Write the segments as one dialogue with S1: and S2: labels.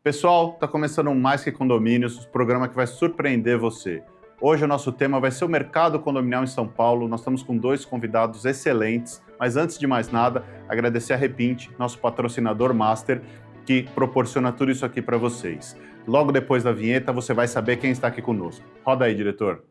S1: Pessoal, está começando um Mais Que Condomínios, um programa que vai surpreender você. Hoje o nosso tema vai ser o mercado condominial em São Paulo. Nós estamos com 2 convidados excelentes, mas antes de mais nada, agradecer a Repinte, nosso patrocinador master, que proporciona tudo isso aqui para vocês. Logo depois da vinheta, você vai saber quem está aqui conosco. Roda aí, diretor.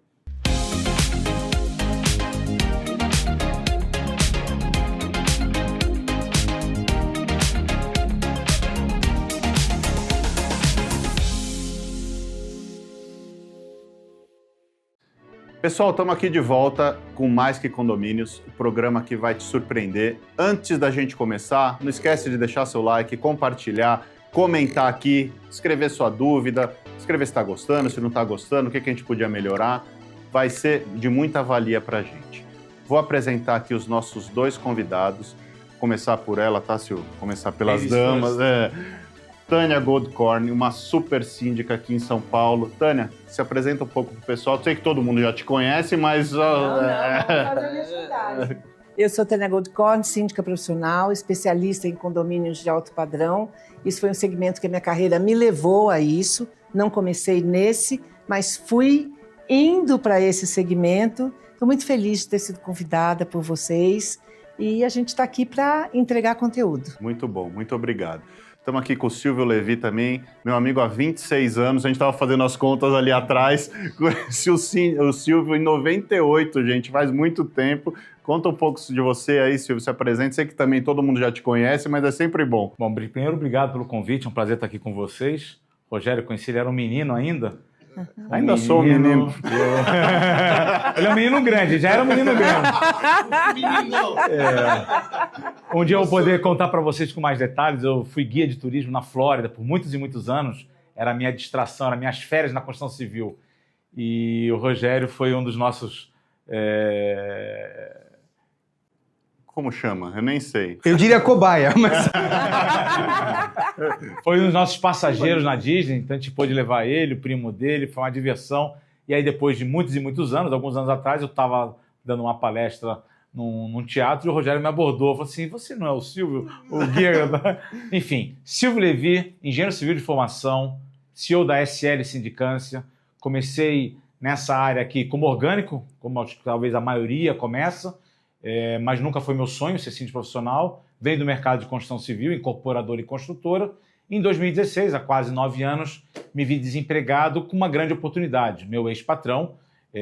S1: Pessoal, estamos aqui de volta com Mais Que Condomínios, o programa que vai te surpreender. Antes da gente começar, não esquece de deixar seu like, compartilhar, comentar aqui, escrever sua dúvida, escrever se está gostando, se não está gostando, o que a gente podia melhorar. Vai ser de muita valia para a gente. Vou apresentar aqui os nossos 2 convidados. Vou começar por ela, tá, Silvio? Começar pelas damas. Tânia Goldkorn, uma super síndica aqui em São Paulo. Tânia, se apresenta um pouco pro pessoal. Sei que todo mundo já te conhece, mas...
S2: Eu sou Tânia Goldkorn, síndica profissional, especialista em condomínios de alto padrão. Isso foi um segmento que a minha carreira me levou a isso. Não comecei nesse, mas fui indo para esse segmento. Estou muito feliz de ter sido convidada por vocês e a gente está aqui para entregar conteúdo.
S1: Muito bom, muito obrigado. Estamos aqui com o Silvio Levi também, meu amigo há 26 anos. A gente estava fazendo as contas ali atrás. Conheci o Silvio em 98, gente, faz muito tempo. Conta um pouco de você aí, Silvio, se apresente. Sei que também todo mundo já te conhece, mas é sempre bom.
S3: Bom, primeiro, obrigado pelo convite, é um prazer estar aqui com vocês. Rogério, conheci ele, era um menino ainda.
S1: Ainda sou um menino.
S3: Ele é um menino grande, já era um menino grande. Um dia eu vou poder contar para vocês com mais detalhes. Eu fui guia de turismo na Flórida por muitos e muitos anos. Era a minha distração, eram minhas férias na construção civil. E o Rogério foi um dos nossos...
S1: Como chama? Eu nem sei.
S4: Eu diria cobaia, mas...
S3: Foi um dos nossos passageiros na Disney, então a gente pôde levar ele, o primo dele, foi uma diversão. E aí depois de muitos e muitos anos, alguns anos atrás, eu estava dando uma palestra num teatro e o Rogério me abordou, falou assim, você não é o Silvio, o guia? Enfim, Silvio Levi, engenheiro civil de formação, CEO da SL Sindicância, comecei nessa área aqui como orgânico, como talvez a maioria começa, mas nunca foi meu sonho ser síndico profissional. Venho do mercado de construção civil, incorporadora e construtora. Em 2016, há quase 9 anos, me vi desempregado com uma grande oportunidade. Meu ex-patrão,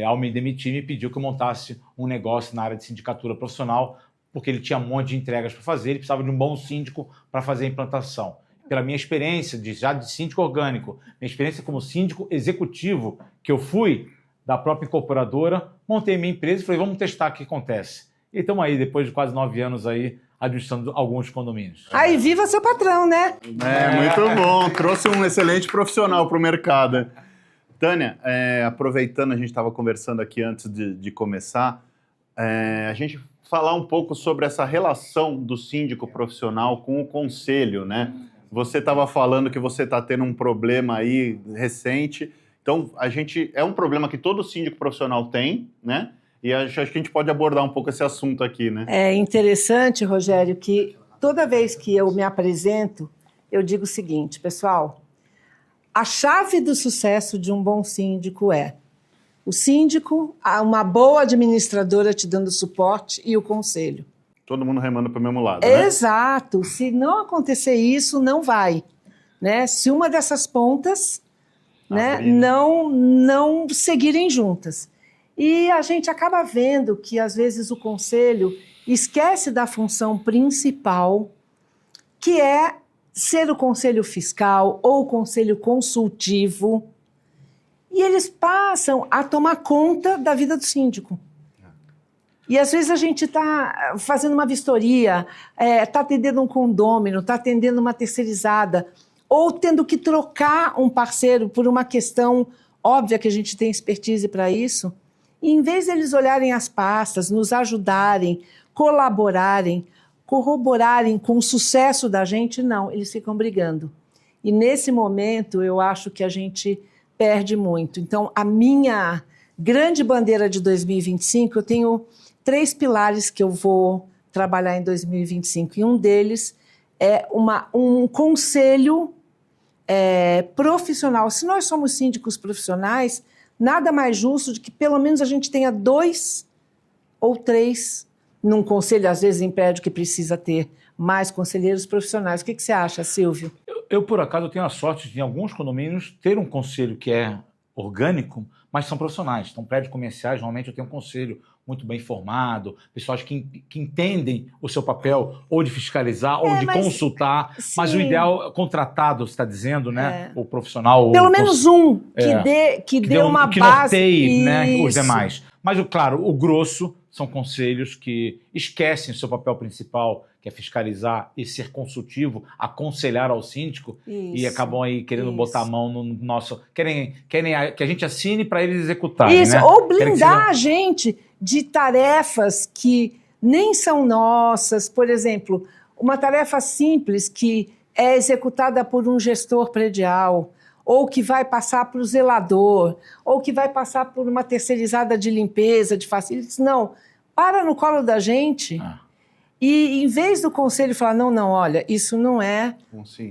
S3: ao me demitir, me pediu que eu montasse um negócio na área de sindicatura profissional, porque ele tinha um monte de entregas para fazer, ele precisava de um bom síndico para fazer a implantação. Pela minha experiência já de síndico orgânico, minha experiência como síndico executivo, que eu fui da própria incorporadora, montei minha empresa e falei, vamos testar o que acontece. E estamos aí, depois de quase 9 anos aí, administrando alguns condomínios.
S2: Aí, viva seu patrão, né?
S1: Muito bom. Trouxe um excelente profissional para o mercado. Tânia, aproveitando, a gente estava conversando aqui antes de começar, a gente falar um pouco sobre essa relação do síndico profissional com o conselho, né? Você estava falando que você está tendo um problema aí recente. Então, é um problema que todo síndico profissional tem, né? E acho que a gente pode abordar um pouco esse assunto aqui, né? É
S2: interessante, Rogério, que toda vez que eu me apresento, eu digo o seguinte, pessoal, a chave do sucesso de um bom síndico é o síndico, uma boa administradora te dando suporte e o conselho.
S1: Todo mundo remando para o mesmo lado, né?
S2: Exato. Se não acontecer isso, não vai. Né? Se uma dessas pontas, né, não seguirem juntas. E a gente acaba vendo que, às vezes, o conselho esquece da função principal, que é ser o conselho fiscal ou o conselho consultivo, e eles passam a tomar conta da vida do síndico. E, às vezes, a gente está fazendo uma vistoria, está atendendo um condômino, está atendendo uma terceirizada, ou tendo que trocar um parceiro por uma questão óbvia que a gente tem expertise para isso. E, em vez de eles olharem as pastas, nos ajudarem, colaborarem, corroborarem com o sucesso da gente, não, eles ficam brigando. E nesse momento eu acho que a gente perde muito. Então, a minha grande bandeira de 2025, eu tenho 3 pilares que eu vou trabalhar em 2025. E um deles é um conselho profissional. Se nós somos síndicos profissionais, nada mais justo de que pelo menos a gente tenha 2 ou 3 num conselho, às vezes em prédio que precisa ter mais conselheiros profissionais. O que você acha, Silvio?
S3: Eu, por acaso, tenho a sorte de, em alguns condomínios, ter um conselho que é orgânico, mas são profissionais. Então, prédios comerciais, normalmente eu tenho um conselho muito bem formado, pessoas que entendem o seu papel ou de fiscalizar ou de consultar,
S2: sim.
S3: Mas o ideal, contratado, você está dizendo, né? O profissional...
S2: Pelo menos um que dê uma
S3: que
S2: base...
S3: norteie, né, os demais. Mas, claro, o grosso são conselhos que esquecem o seu papel principal, que é fiscalizar e ser consultivo, aconselhar ao síndico, e acabam aí querendo botar a mão no nosso... Querem que a gente assine para eles executarem, né?
S2: Ou blindar a gente de tarefas que nem são nossas. Por exemplo, uma tarefa simples que é executada por um gestor predial, ou que vai passar para o zelador, ou que vai passar por uma terceirizada de limpeza, de facilities. Não, para no colo da gente e, em vez do conselho falar, não, olha, isso não é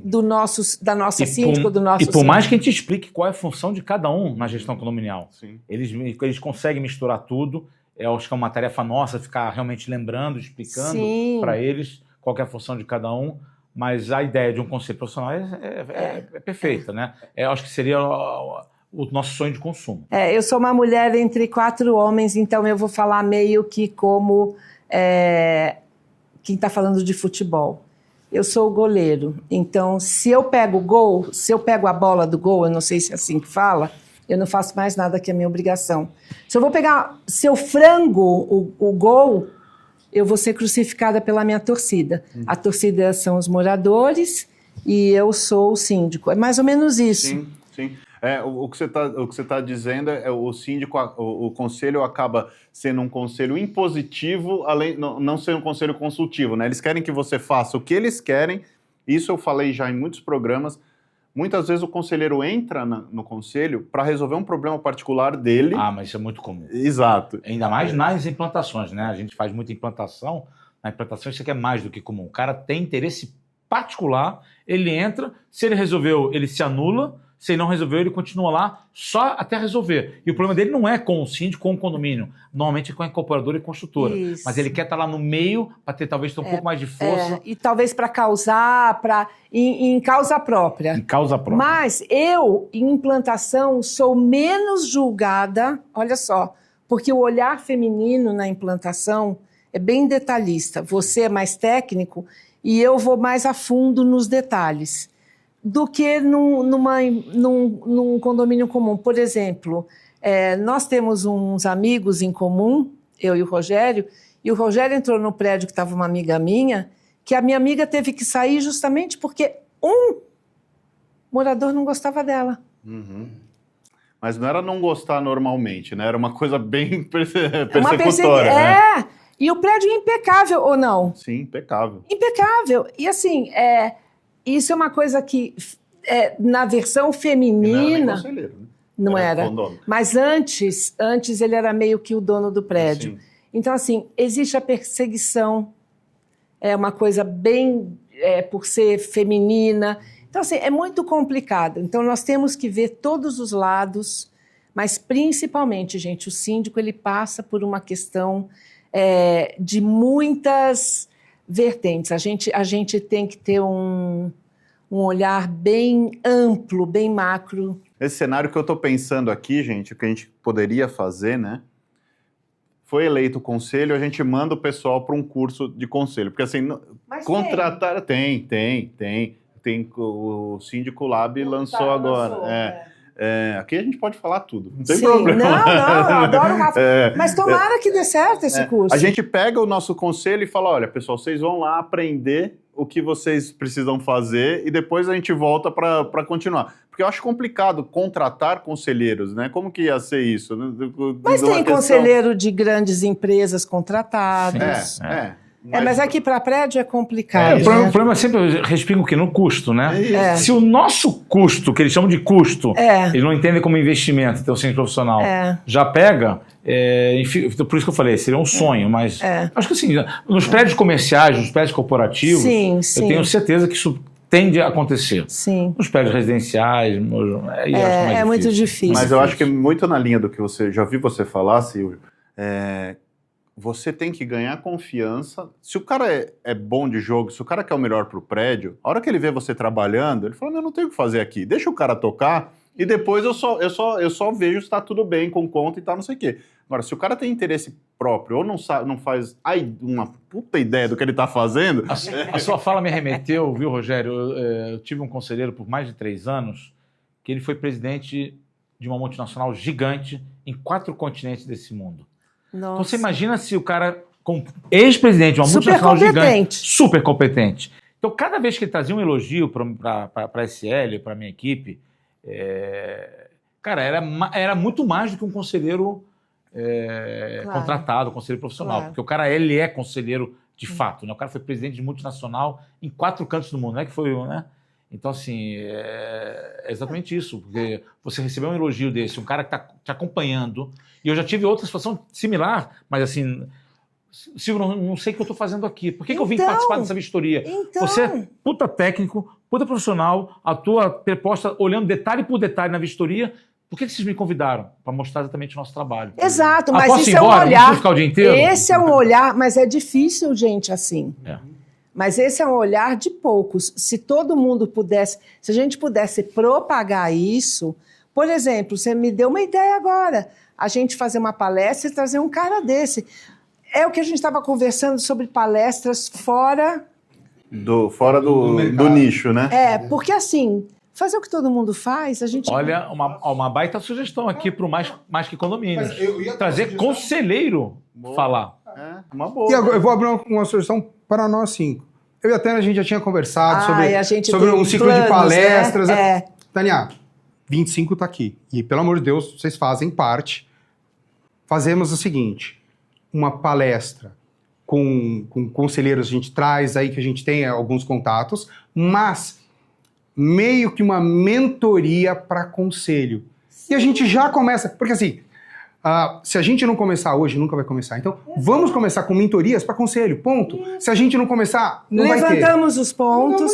S2: da nossa síndica, do nosso
S3: síndico. E por mais que a gente explique qual é a função de cada um na gestão condominial, eles conseguem misturar tudo. Eu acho que é uma tarefa nossa ficar realmente lembrando, explicando para eles qual que é a função de cada um. Mas a ideia de um conselho profissional é perfeita, né? Eu acho que seria o nosso sonho de consumo.
S2: Eu sou uma mulher entre 4 homens, então eu vou falar meio que como quem está falando de futebol. Eu sou o goleiro, então se eu pego o gol, se eu pego a bola do gol, eu não sei se é assim que fala, eu não faço mais nada que é minha obrigação. Se eu frango o gol, eu vou ser crucificada pela minha torcida. A torcida são os moradores e eu sou o síndico. É mais ou menos isso.
S1: Sim. O que você tá dizendo é o síndico, o conselho acaba sendo um conselho impositivo, além não ser um conselho consultivo, né? Eles querem que você faça o que eles querem. Isso eu falei já em muitos programas. Muitas vezes o conselheiro entra no conselho para resolver um problema particular dele.
S3: Mas isso é muito comum.
S1: Exato.
S3: Ainda mais nas implantações, né? A gente faz muita implantação. Na implantação isso aqui é mais do que comum. O cara tem interesse particular, ele entra, se ele resolveu, ele se anula. Se ele não resolveu, ele continua lá só até resolver. E o problema dele não é com o síndico, com o condomínio. Normalmente é com a incorporadora e construtora. Isso. Mas ele quer estar lá no meio para talvez ter um pouco mais de força.
S2: E talvez para causar, em causa própria.
S3: Em causa própria.
S2: Mas eu, em implantação, sou menos julgada, olha só, porque o olhar feminino na implantação é bem detalhista. Você é mais técnico e eu vou mais a fundo nos detalhes do que num condomínio comum. Por exemplo, nós temos uns amigos em comum, eu e o Rogério entrou no prédio que estava uma amiga minha, que a minha amiga teve que sair justamente porque um morador não gostava dela.
S1: Uhum. Mas não era não gostar normalmente, né? Era uma coisa bem persecutória. Né?
S2: E o prédio é impecável, ou não?
S1: Sim, impecável.
S2: Impecável. E assim, isso é uma coisa que, na versão feminina...
S1: Não era nem conselheiro, né?
S2: Não era. Mas antes ele era meio que o dono do prédio. Sim. Então, assim, existe a perseguição, é uma coisa bem... por ser feminina. Então, assim, é muito complicado. Então, nós temos que ver todos os lados, mas principalmente, gente, o síndico, ele passa por uma questão de muitas... vertentes. A gente tem que ter um olhar bem amplo, bem macro.
S1: Esse cenário que eu estou pensando aqui, gente, o que a gente poderia fazer, né? Foi eleito o conselho, a gente manda o pessoal para um curso de conselho. Porque assim,
S2: mas
S1: contratar... Tem. O Síndico Lab lançou agora. Aqui a gente pode falar tudo, não tem problema.
S2: Não, eu adoro uma... Mas tomara que dê certo esse curso.
S1: A gente pega o nosso conselho e fala, olha, pessoal, vocês vão lá aprender o que vocês precisam fazer e depois a gente volta para continuar. Porque eu acho complicado contratar conselheiros, né? Como que ia ser isso?
S2: Mas tem conselheiro de grandes empresas contratados. Mas aqui para prédio é complicado.
S3: O problema é sempre respinga o quê? No custo, né? Se o nosso custo, que eles chamam de custo, eles não entendem como investimento, ter um centro profissional, já pega, enfim, por isso que eu falei, seria um sonho, mas acho que assim, nos prédios comerciais, nos prédios corporativos, eu tenho certeza que isso tende a acontecer.
S2: Sim.
S3: Nos prédios residenciais,
S2: é muito difícil.
S1: Mas eu acho que muito na linha do que você já vi você falar, Silvio, você tem que ganhar confiança. Se o cara é bom de jogo, se o cara quer o melhor pro prédio, a hora que ele vê você trabalhando, ele fala, eu não tenho o que fazer aqui, deixa o cara tocar e depois eu só vejo se tá tudo bem com conta e tal, não sei o quê. Agora, se o cara tem interesse próprio ou não faz uma puta ideia do que ele tá fazendo...
S3: A sua fala me remeteu, viu, Rogério? Eu tive um conselheiro por mais de 3 anos que ele foi presidente de uma multinacional gigante em 4 continentes desse mundo.
S2: Nossa.
S3: Então você imagina se o cara, como ex-presidente de uma multinacional gigante, super competente. Então cada vez que ele trazia um elogio para a SL, para a minha equipe, cara, era muito mais do que um conselheiro contratado, conselheiro profissional. Claro. Porque o cara, ele é conselheiro de fato, né? O cara foi presidente de multinacional em 4 cantos do mundo, não é que foi, né? Então, assim, é exatamente isso, porque você recebeu um elogio desse, um cara que está te acompanhando, e eu já tive outra situação similar, mas assim, Silvio, não sei o que eu estou fazendo aqui, por que eu vim participar dessa vistoria? Você é puta técnico, puta profissional, a tua proposta olhando detalhe por detalhe na vistoria, por que vocês me convidaram? Para mostrar exatamente o nosso trabalho.
S2: Exato, mas isso é um olhar.
S3: Não preciso ficar o dia inteiro?
S2: Esse é um olhar, mas é difícil, gente, assim. Mas esse é um olhar de poucos. Se todo mundo pudesse, se a gente pudesse propagar isso, por exemplo, você me deu uma ideia agora, a gente fazer uma palestra e trazer um cara desse. É o que a gente estava conversando sobre palestras fora
S1: do nicho, né?
S2: Porque assim, fazer o que todo mundo faz, a gente...
S3: Olha, uma baita sugestão aqui para o mais que condomínios. Trazer conselheiro falar.
S1: Uma boa.
S4: E agora, eu vou abrir uma sugestão para nós 5. Eu e a Tânia, a gente já tinha conversado sobre um ciclo de palestras. Né? Tânia, 25 está aqui. E, pelo amor de Deus, vocês fazem parte. Fazemos o seguinte, uma palestra com conselheiros, a gente traz aí que a gente tem alguns contatos, mas meio que uma mentoria para conselho. Sim. E a gente já começa, porque assim... se a gente não começar hoje, nunca vai começar. Então, vamos começar com mentorias para conselho, ponto. Se a gente não começar, não vai ter.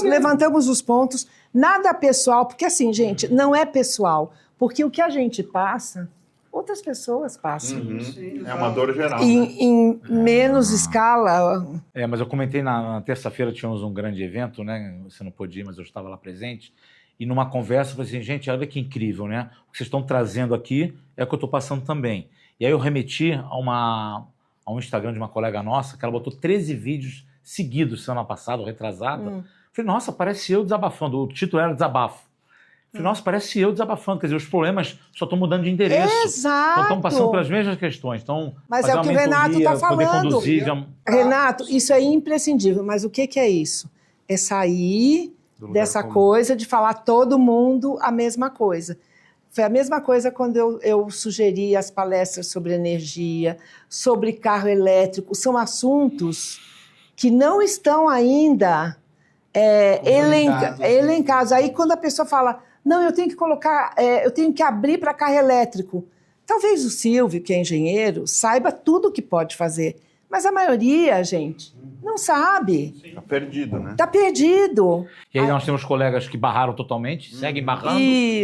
S2: Levantamos os pontos. Nada pessoal, porque assim, gente, não é pessoal. Porque o que a gente passa, outras pessoas passam.
S1: É uma dor geral.
S2: Em menos escala.
S3: Mas eu comentei na terça-feira, tínhamos um grande evento, né? Você não pôde ir, mas eu estava lá presente. E numa conversa, eu falei assim, gente, olha que incrível, né? O que vocês estão trazendo aqui é o que eu estou passando também. E aí eu remeti a um Instagram de uma colega nossa, que ela botou 13 vídeos seguidos, semana passada, retrasada. Falei, nossa, parece eu desabafando. O título era Desabafo. Falei, nossa, parece eu desabafando. Quer dizer, os problemas só estão mudando de endereço.
S2: Exato.
S3: Então, estão passando pelas mesmas questões. Então,
S2: mas é o que o Renato está falando. Renato, isso é imprescindível. Mas o que é isso? É sair... dessa coisa de falar todo mundo a mesma coisa. Foi a mesma coisa quando eu sugeri as palestras sobre energia, sobre carro elétrico. São assuntos que não estão ainda elencados. Aí quando a pessoa fala, não, eu tenho que colocar, eu tenho que abrir para carro elétrico. Talvez o Silvio, que é engenheiro, saiba tudo o que pode fazer. Mas a maioria, gente, não sabe.
S1: Está perdido, né?
S2: Está perdido.
S3: E aí nós temos colegas que barraram totalmente, seguem barrando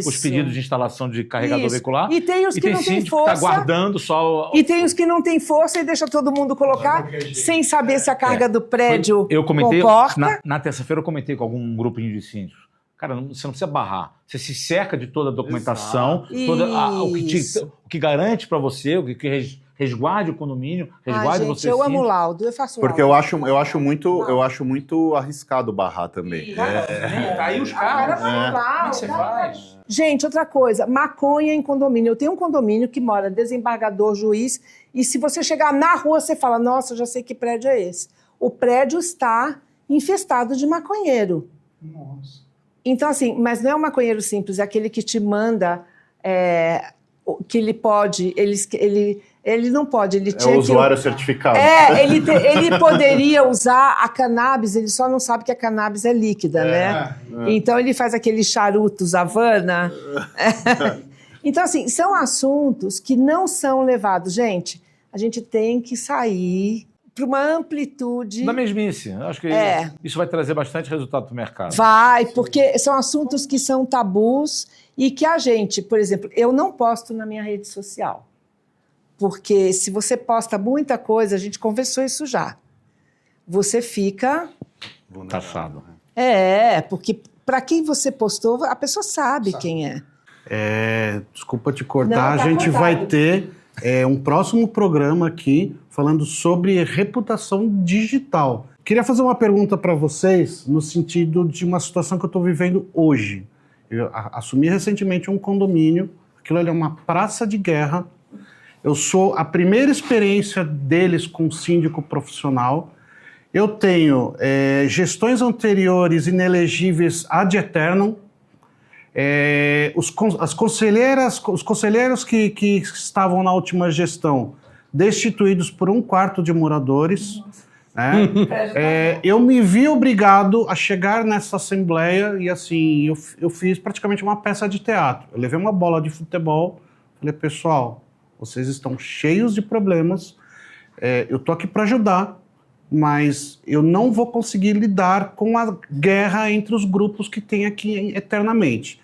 S3: os pedidos de instalação de carregador veicular.
S2: E tem os que não têm força.
S3: Que está guardando só...
S2: E tem os que não têm força e deixa todo mundo colocar sem saber se a carga do prédio comporta.
S3: Na terça-feira eu comentei com algum grupo de síndicos. Cara, você não precisa barrar. Você se cerca de toda a documentação, o que garante para você, o que resguarde o condomínio, resguarde você.
S2: Eu amo laudo, eu faço
S1: porque
S2: laudo.
S1: eu acho muito arriscado barrar também.
S3: Tá aí os carros. Como é que você faz?
S2: Gente, outra coisa, maconha em condomínio. Eu tenho um condomínio que mora desembargador, juiz, e se você chegar na rua, você fala, nossa, eu já sei que prédio é esse. O prédio está infestado de maconheiro.
S4: Nossa.
S2: Então, assim, mas não é um maconheiro simples, é aquele que te manda, que ele pode, ele não pode, ele tinha
S1: o usuário certificado.
S2: Ele poderia usar a cannabis, ele só não sabe que a cannabis é líquida, né? Então ele faz aqueles charutos Havana. Então, assim, são assuntos que não são levados. Gente, a gente tem que sair para uma amplitude...
S3: Da mesmice. Acho que isso vai trazer bastante resultado para o mercado.
S2: Vai, porque são assuntos que são tabus e que a gente, por exemplo, eu não posto na minha rede social. Porque se você posta muita coisa, a gente conversou isso já, você fica...
S3: Taxado.
S2: Porque para quem você postou, a pessoa sabe quem é.
S5: Desculpa te cortar, a gente vai ter um próximo programa aqui falando sobre reputação digital. Queria fazer uma pergunta para vocês no sentido de uma situação que eu estou vivendo hoje. Eu assumi recentemente um condomínio, aquilo ali é uma praça de guerra. Eu sou a primeira experiência deles com síndico profissional. Eu tenho gestões anteriores inelegíveis ad eternum. Os conselheiros que estavam na última gestão destituídos por 1/4 de moradores. Eu me vi obrigado a chegar nessa assembleia e assim, eu fiz praticamente uma peça de teatro. Eu levei uma bola de futebol, falei, pessoal, vocês estão cheios de problemas, eu tô aqui para ajudar, mas eu não vou conseguir lidar com a guerra entre os grupos que tem aqui eternamente.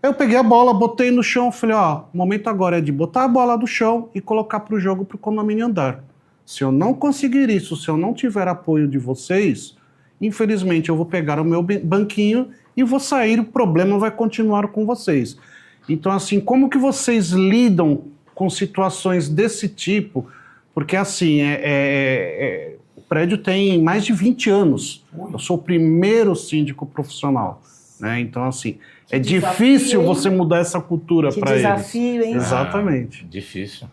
S5: Eu peguei a bola, botei no chão, falei, o momento agora é de botar a bola do chão e colocar para o jogo para o condomínio andar. Se eu não conseguir isso, se eu não tiver apoio de vocês, infelizmente eu vou pegar o meu banquinho e vou sair, o problema vai continuar com vocês. Então, assim, como que vocês lidam com situações desse tipo? Porque, assim, o prédio tem mais de 20 anos. Eu sou o primeiro síndico profissional, né? Então, assim, é difícil você mudar essa cultura para eles.
S2: Que desafio, hein?
S5: Exatamente.
S3: Difícil.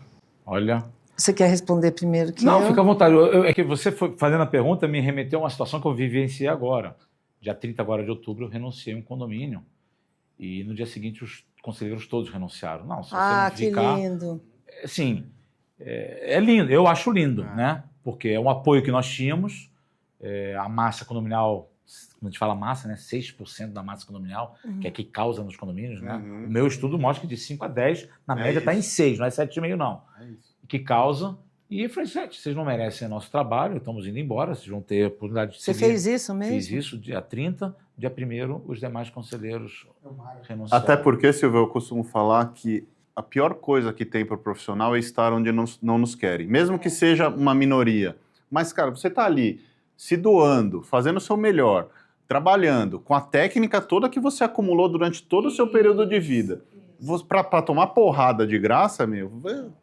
S3: Olha...
S2: Você quer responder primeiro que
S3: Não, fica à vontade. É que você foi fazendo a pergunta, me remeteu a uma situação que eu vivenciei agora. Dia 30 agora de outubro, eu renunciei a um condomínio. E no dia seguinte, os conselheiros todos renunciaram. Não, se você não ficar...
S2: que lindo.
S3: Sim, é lindo. Eu acho lindo, né? Porque é um apoio que nós tínhamos. A massa condominial, quando a gente fala massa, né? 6% da massa condominial, que é que causa nos condomínios, né? O meu estudo mostra que de 5 a 10, na média está em 6, não é 7,5 não. Que causa, e eu falei, gente, vocês não merecem nosso trabalho, estamos indo embora, vocês vão ter a oportunidade de seguir.
S2: Você fez isso mesmo?
S3: Fiz isso, dia 30, dia 1º, os demais conselheiros renunciaram.
S1: Até porque, Silvio, eu costumo falar que a pior coisa que tem para o profissional é estar onde não nos querem, mesmo que seja uma minoria. Mas, cara, você está ali, se doando, fazendo o seu melhor, trabalhando, com a técnica toda que você acumulou durante todo o seu período de vida. Para tomar porrada de graça,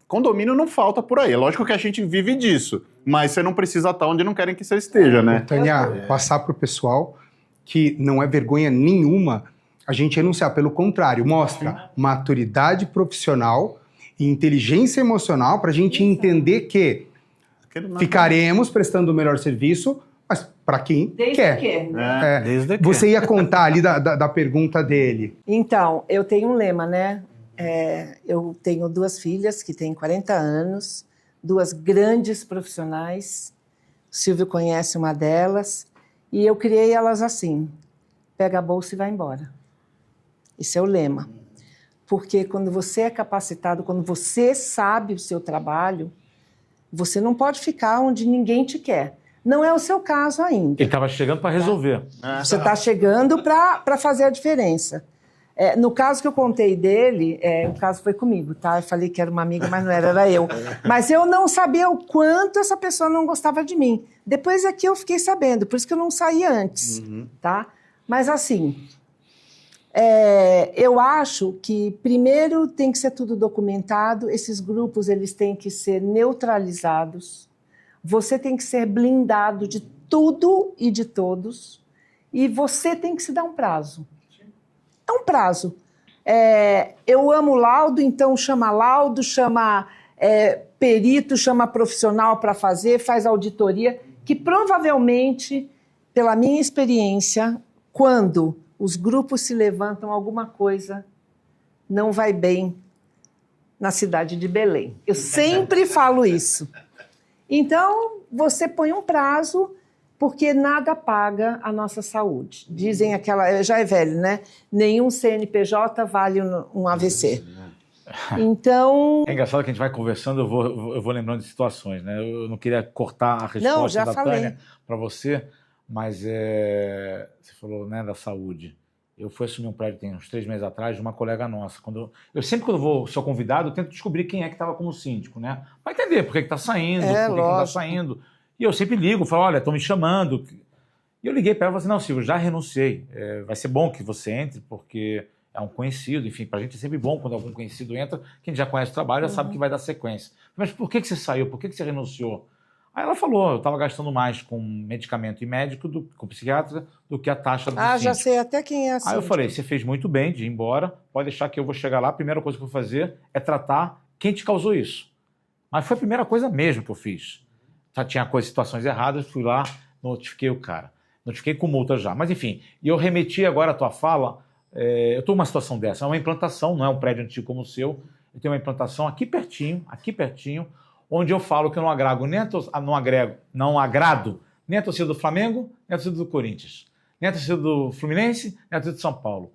S1: condomínio não falta por aí. É lógico que a gente vive disso, mas você não precisa estar onde não querem que você esteja, né?
S4: Tânia, passar para o pessoal que não é vergonha nenhuma a gente renunciar. Pelo contrário, mostra maturidade profissional e inteligência emocional para a gente entender que ficaremos prestando o melhor serviço, mas para quem quer.
S5: Desde que.
S4: Você ia contar ali da pergunta dele.
S2: Então, eu tenho um lema, né? Eu tenho 2 filhas que têm 40 anos, 2 grandes profissionais. O Silvio conhece uma delas. E eu criei elas assim: pega a bolsa e vai embora. Esse é o lema. Porque quando você é capacitado, quando você sabe o seu trabalho, você não pode ficar onde ninguém te quer. Não é o seu caso ainda.
S3: Ele estava chegando para resolver.
S2: Você está chegando para fazer a diferença. No caso que eu contei dele, o caso foi comigo, tá? Eu falei que era uma amiga, mas não era eu. Mas eu não sabia o quanto essa pessoa não gostava de mim. Depois é que eu fiquei sabendo, por isso que eu não saí antes, tá? Mas assim, eu acho que primeiro tem que ser tudo documentado, esses grupos eles têm que ser neutralizados. Você tem que ser blindado de tudo e de todos, e você tem que se dar um prazo. É um prazo. Eu amo laudo, então chama laudo, chama perito, chama profissional para fazer, faz auditoria, que provavelmente, pela minha experiência, quando os grupos se levantam, alguma coisa não vai bem na cidade de Belém. Eu sempre falo isso. Então, você põe um prazo, porque nada paga a nossa saúde. Dizem já é velho, né? Nenhum CNPJ vale um AVC. Então...
S3: É engraçado que a gente vai conversando, eu vou lembrando de situações, né? Eu não queria cortar a resposta da Tânia para você, mas você falou, né, da saúde. Eu fui assumir um prédio tem uns 3 meses atrás de uma colega nossa. Sempre quando eu sou convidado, eu tento descobrir quem é que estava como síndico, né? Para entender por que está saindo, por que não está saindo. E eu sempre ligo, falo, olha, estão me chamando. E eu liguei para ela e falei assim, não, Silvio, já renunciei. Vai ser bom que você entre, porque é um conhecido. Enfim, para a gente é sempre bom quando algum conhecido entra, que a gente já conhece o trabalho, já sabe que vai dar sequência. Mas por que você saiu? Por que você renunciou? Aí ela falou, eu estava gastando mais com medicamento e médico, com psiquiatra, do que a taxa do síndico.
S2: Já sei até quem é a síndica.
S3: Aí eu falei, você fez muito bem de ir embora, pode deixar que eu vou chegar lá, a primeira coisa que eu vou fazer é tratar quem te causou isso. Mas foi a primeira coisa mesmo que eu fiz. Já tinha situações erradas, fui lá, notifiquei o cara. Notifiquei com multa já. Mas enfim, e eu remeti agora a tua fala, eu estou numa situação dessa, é uma implantação, não é um prédio antigo como o seu, eu tenho uma implantação aqui pertinho, onde eu falo que eu não agrado nem a torcida do Flamengo, nem a torcida do Corinthians, nem a torcida do Fluminense, nem a torcida do São Paulo.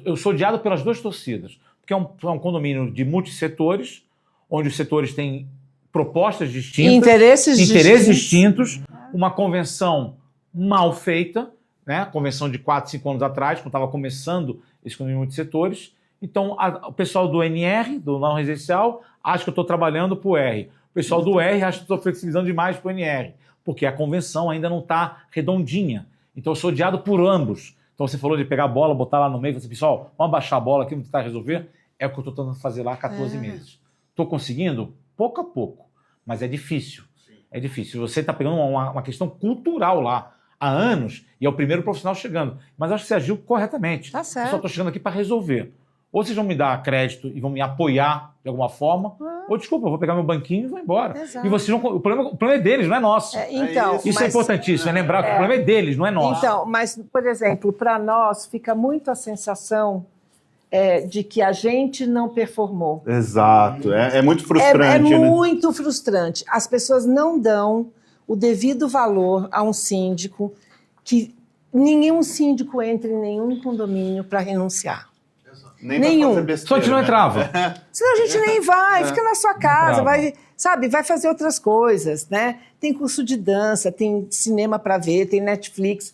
S3: Eu sou odiado pelas 2 torcidas, porque é um condomínio de multissetores, onde os setores têm propostas distintas, interesses distintos, uma convenção mal feita, né? Convenção de 4, 5 anos atrás, quando estava começando esse condomínio de multissetores. Então, o pessoal do NR, do não residencial, acha que eu estou trabalhando para o R. O pessoal do R acha que eu estou flexibilizando demais para o NR, porque a convenção ainda não está redondinha. Então eu sou odiado por ambos. Então você falou de pegar a bola, botar lá no meio, e falar assim, pessoal, vamos abaixar a bola aqui, vamos tentar resolver. É o que eu estou tentando fazer lá há 14 meses. Estou conseguindo? Pouco a pouco. Mas é difícil. É difícil. Você está pegando uma questão cultural lá há anos e é o primeiro profissional chegando. Mas acho que você agiu corretamente.
S2: Tá certo.
S3: Eu só estou chegando aqui para resolver. Ou vocês vão me dar crédito e vão me apoiar de alguma forma, ou desculpa, eu vou pegar meu banquinho e vou embora.
S2: Exato.
S3: E vocês vão, o problema é deles, não é nosso. Isso é importantíssimo, é lembrar que o problema é deles, não é nosso.
S2: Então, mas, por exemplo, para nós fica muito a sensação de que a gente não performou.
S1: Exato, é muito frustrante.
S2: É muito frustrante. As pessoas não dão o devido valor a um síndico, que nenhum síndico entra em nenhum condomínio para renunciar.
S1: Nenhum.
S3: Só a gente não entrava.
S2: Senão a gente nem vai, fica na sua casa, vai fazer outras coisas, né? Tem curso de dança, tem cinema para ver, tem Netflix,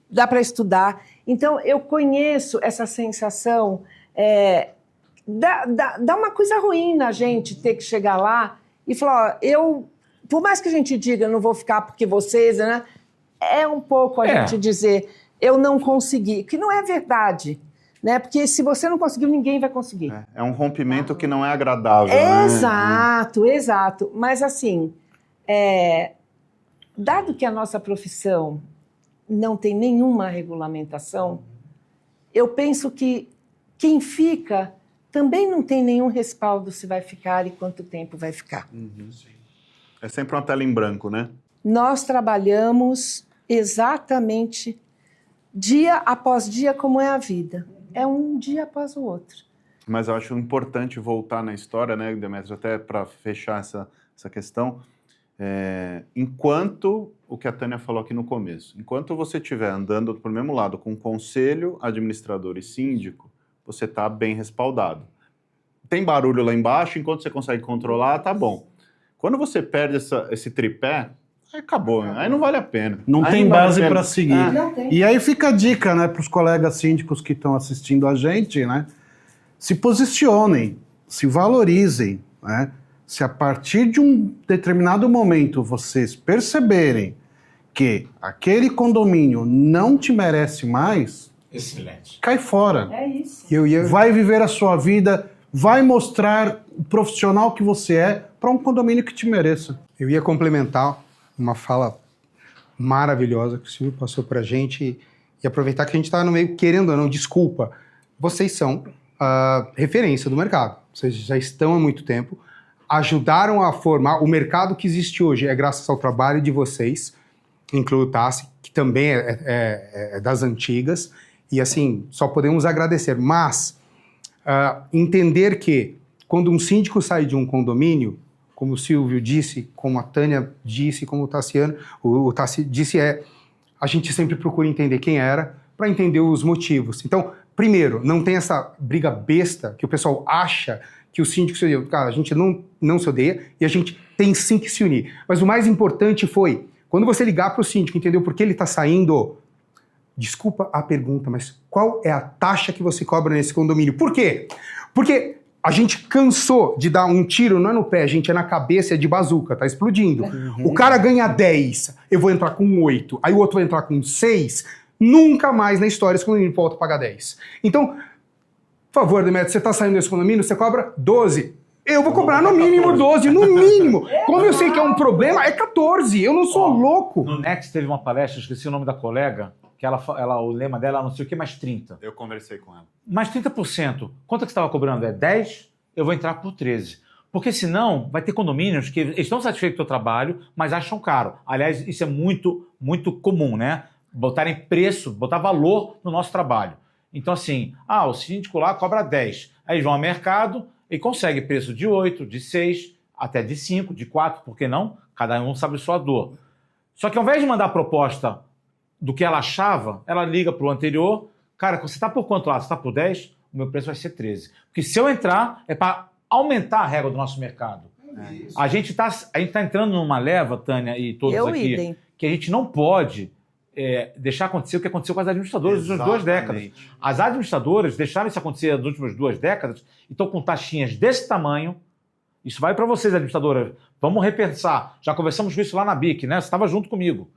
S2: dá para estudar. Então, eu conheço essa sensação, dá uma coisa ruim na gente ter que chegar lá e falar, ó, por mais que a gente diga, não vou ficar porque vocês, né? É um pouco a gente dizer, eu não consegui, que não é verdade. Né? Porque se você não conseguiu, ninguém vai conseguir.
S1: É um rompimento que não é agradável.
S2: Exato, né? Exato. Mas assim, dado que a nossa profissão não tem nenhuma regulamentação, eu penso que quem fica também não tem nenhum respaldo se vai ficar e quanto tempo vai ficar.
S1: É sempre uma tela em branco, né?
S2: Nós trabalhamos exatamente dia após dia como é a vida. É um dia após o outro.
S1: Mas eu acho importante voltar na história, né, Demetrio, até para fechar essa questão. Enquanto, o que a Tânia falou aqui no começo, enquanto você estiver andando para o mesmo lado com conselho, administrador e síndico, você está bem respaldado. Tem barulho lá embaixo, enquanto você consegue controlar, tá bom. Quando você perde esse tripé, acabou, né? Aí não vale a pena.
S5: Não tem base para seguir.
S2: Não tem.
S5: E aí fica a dica, né, para os colegas síndicos que estão assistindo a gente, né? Se posicionem, se valorizem, né? Se a partir de um determinado momento vocês perceberem que aquele condomínio não te merece mais,
S3: excelente,
S5: cai fora.
S2: É isso.
S5: Vai viver a sua vida, vai mostrar o profissional que você é para um condomínio que te mereça.
S4: Eu ia complementar uma fala maravilhosa que o Silvio passou pra gente e aproveitar que a gente está no meio, querendo ou não, desculpa, vocês são a referência do mercado, vocês já estão há muito tempo, ajudaram a formar o mercado que existe hoje, é graças ao trabalho de vocês, incluo o Tassi, que também é das antigas, e assim, só podemos agradecer, mas entender que quando um síndico sai de um condomínio, como o Silvio disse, como a Tânia disse, como o Tassi disse, a gente sempre procura entender quem era para entender os motivos. Então, primeiro, não tem essa briga besta que o pessoal acha que o síndico se odeia. Cara, a gente não se odeia e a gente tem sim que se unir. Mas o mais importante foi, quando você ligar para o síndico, entendeu por que ele está saindo, desculpa a pergunta, mas qual é a taxa que você cobra nesse condomínio? Por quê? Porque a gente cansou de dar um tiro, não é no pé, gente, é na cabeça, é de bazuca, tá explodindo. O cara ganha 10, eu vou entrar com 8, aí o outro vai entrar com 6, nunca mais na história esse condomínio volta a pagar 10. Então, por favor, Demetrio, você tá saindo desse condomínio, você cobra 12. Eu vou cobrar no mínimo 12, no mínimo. Como eu sei que é um problema, é 14, eu não sou louco.
S3: No Next teve uma palestra, eu esqueci o nome da colega, que o lema dela, não sei o que, mais 30.
S1: Eu conversei com ela.
S3: Mais 30%. Quanto é que você estava cobrando? É 10? Eu vou entrar por 13. Porque senão vai ter condomínios que estão satisfeitos com o teu trabalho, mas acham caro. Aliás, isso é muito, muito comum, né? Botarem preço, botar valor no nosso trabalho. Então assim, o síndico lá cobra 10. Aí eles vão ao mercado e consegue preço de 8, de 6, até de 5, de 4, por que não? Cada um sabe a sua dor. Só que ao invés de mandar a proposta do que ela achava, ela liga para o anterior, cara, você está por quanto lá? Você está por 10? O meu preço vai ser 13. Porque se eu entrar, é para aumentar a régua do nosso mercado. A gente tá entrando numa leva, Tânia e todos aqui, que a gente não pode deixar acontecer o que aconteceu com as administradoras das últimas 2 décadas. As administradoras deixaram isso acontecer nas últimas 2 décadas e estão com taxinhas desse tamanho. Isso vai para vocês, administradoras. Vamos repensar. Já conversamos com isso lá na BIC, né? Você estava junto comigo.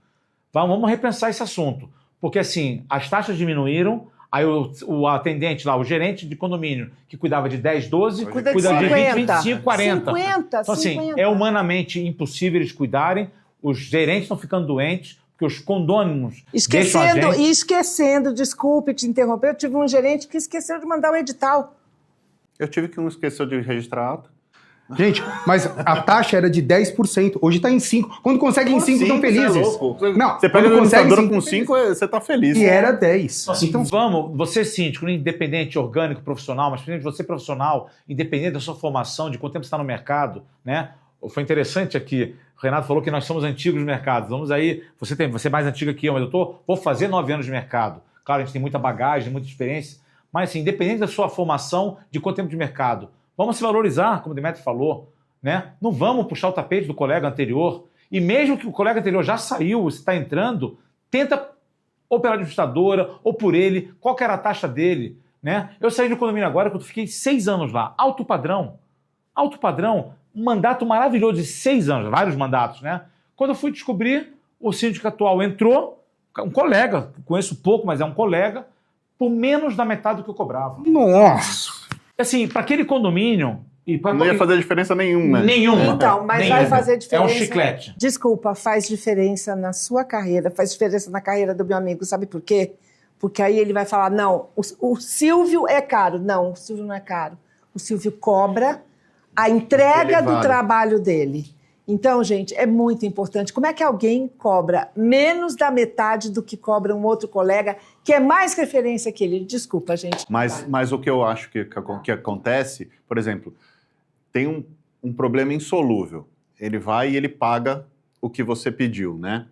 S3: Vamos repensar esse assunto. Porque, assim, as taxas diminuíram, aí o atendente lá, o gerente de condomínio, que cuidava de 10, 12, cuida de 20, 25, 40.
S2: 50,
S3: então, assim,
S2: 50.
S3: é humanamente impossível eles cuidarem, os gerentes estão ficando doentes, porque os condôminos deixam a gente...
S2: Esquecendo, desculpe te interromper, eu tive um gerente que esqueceu de mandar o edital.
S1: Eu tive que esqueceu de registrar a ata.
S4: Gente, mas a taxa era de 10%, hoje tá em 5%. Quando consegue em 5, estão felizes.
S1: Não, você pega a administradora com 5, você tá feliz.
S4: E era 10.
S3: Assim, então vamos, você síndico, independente, orgânico, profissional, mas principalmente você profissional, independente da sua formação, de quanto tempo você está no mercado, né? Foi interessante aqui, o Renato falou que nós somos antigos no mercado. Vamos aí, você é mais antiga que eu, mas vou fazer 9 anos de mercado. Claro, a gente tem muita bagagem, muita experiência, mas assim, independente da sua formação, de quanto tempo de mercado, vamos se valorizar, como o Demetrio falou, né? Não vamos puxar o tapete do colega anterior. E mesmo que o colega anterior já saiu, você está entrando, tenta ou pela administradora ou por ele, qual que era a taxa dele, né? Eu saí do condomínio agora, quando fiquei 6 anos lá, alto padrão, um mandato maravilhoso de 6 anos, vários mandatos, né? Quando eu fui descobrir, o síndico atual entrou, um colega, conheço pouco, mas é um colega, por menos da metade do que eu cobrava.
S4: Nossa!
S3: Assim, para aquele condomínio...
S1: Não ia fazer diferença nenhuma.
S3: Nenhuma.
S2: Então, mas vai fazer diferença.
S3: É um chiclete.
S2: Desculpa, faz diferença na sua carreira, faz diferença na carreira do meu amigo. Sabe por quê? Porque aí ele vai falar, não, o Silvio é caro. Não, o Silvio não é caro. O Silvio cobra a entrega do trabalho dele. Então, gente, é muito importante. Como é que alguém cobra menos da metade do que cobra um outro colega que é mais referência que ele? Desculpa, gente.
S1: Mas o que eu acho que acontece, por exemplo, tem um problema insolúvel. Ele vai e ele paga o que você pediu, né?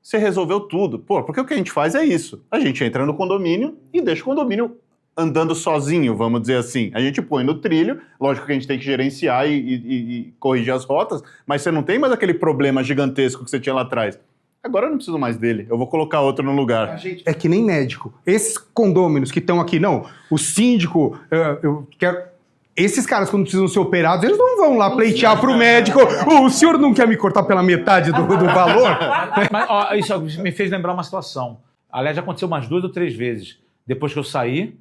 S1: Você resolveu tudo. Porque o que a gente faz é isso. A gente entra no condomínio e deixa o condomínio andando sozinho, vamos dizer assim. A gente põe no trilho, lógico que a gente tem que gerenciar e corrigir as rotas, mas você não tem mais aquele problema gigantesco que você tinha lá atrás. Agora eu não preciso mais dele, eu vou colocar outro no lugar.
S4: É que nem médico. Esses condôminos que estão aqui, não, o síndico, eu quero... Esses caras, quando precisam ser operados, eles não vão lá pleitear pro médico, o senhor não quer me cortar pela metade do valor?
S3: Mas ó, isso me fez lembrar uma situação. Aliás, já aconteceu umas 2 ou 3 vezes. Depois que eu saí,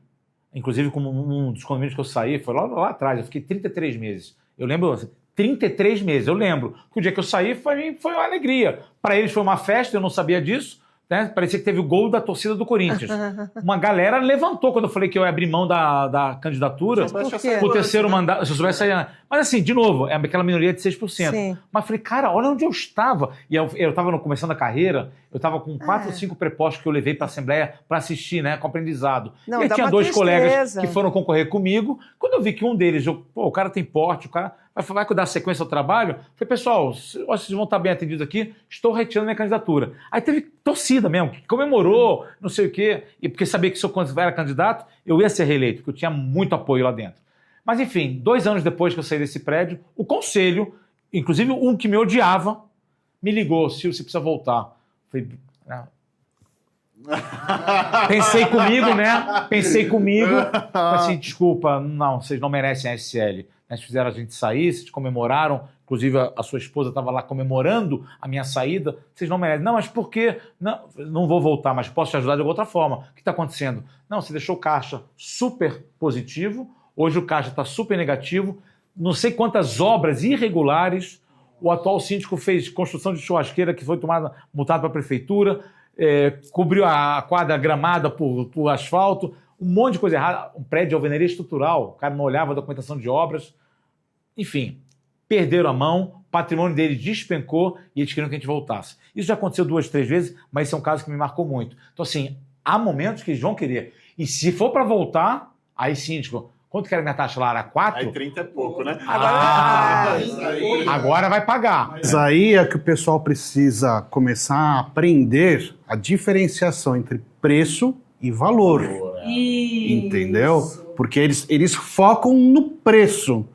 S3: inclusive como um dos condomínios que eu saí, foi lá atrás, eu fiquei 33 meses. Eu lembro, 33 meses, eu lembro. Que o dia que eu saí foi uma alegria. Para eles foi uma festa, eu não sabia disso. Né? Parecia que teve o gol da torcida do Corinthians. Uma galera levantou quando eu falei que eu ia abrir mão da candidatura pro terceiro mandato. Se eu soubesse sair... Mas assim, de novo, é aquela minoria de 6%. Sim. Mas falei, cara, olha onde eu estava. E eu estava começando a carreira, eu estava com 4 ou 5 prepostos que eu levei para a Assembleia para assistir, né, com aprendizado. Não, e aí tinha 2 colegas que foram concorrer comigo. Quando eu vi que um deles, o cara tem porte, o cara... Vai dar sequência ao trabalho? Falei, pessoal, vocês vão estar bem atendidos aqui, estou retirando minha candidatura. Aí teve torcida mesmo, que comemorou, não sei o quê, e porque sabia que se eu era candidato, eu ia ser reeleito, porque eu tinha muito apoio lá dentro. Mas enfim, 2 anos depois que eu saí desse prédio, o conselho, inclusive um que me odiava, me ligou, Silvio, você precisa voltar. Falei, pensei comigo, assim, desculpa, não, vocês não merecem a SL. Eles fizeram a gente sair, vocês comemoraram, inclusive a sua esposa estava lá comemorando a minha saída, vocês não merecem. Não, mas por quê? Não vou voltar, mas posso te ajudar de outra forma. O que está acontecendo? Não, você deixou o caixa super positivo, hoje o caixa está super negativo, não sei quantas obras irregulares, o atual síndico fez construção de churrasqueira que foi multado para a prefeitura, cobriu a quadra gramada por asfalto, um monte de coisa errada, um prédio de alvenaria estrutural, o cara não olhava a documentação de obras, enfim, perderam a mão, o patrimônio deles despencou e eles queriam que a gente voltasse. Isso já aconteceu 2, 3 vezes, mas esse é um caso que me marcou muito. Então assim, há momentos que eles vão querer, e se for para voltar, aí síndico, quanto que era minha taxa lá? Era 4?
S1: Aí 30 é pouco, né?
S3: Agora vai pagar.
S5: Mas aí é que o pessoal precisa começar a aprender a diferenciação entre preço e valor. Entendeu? Porque eles focam no preço,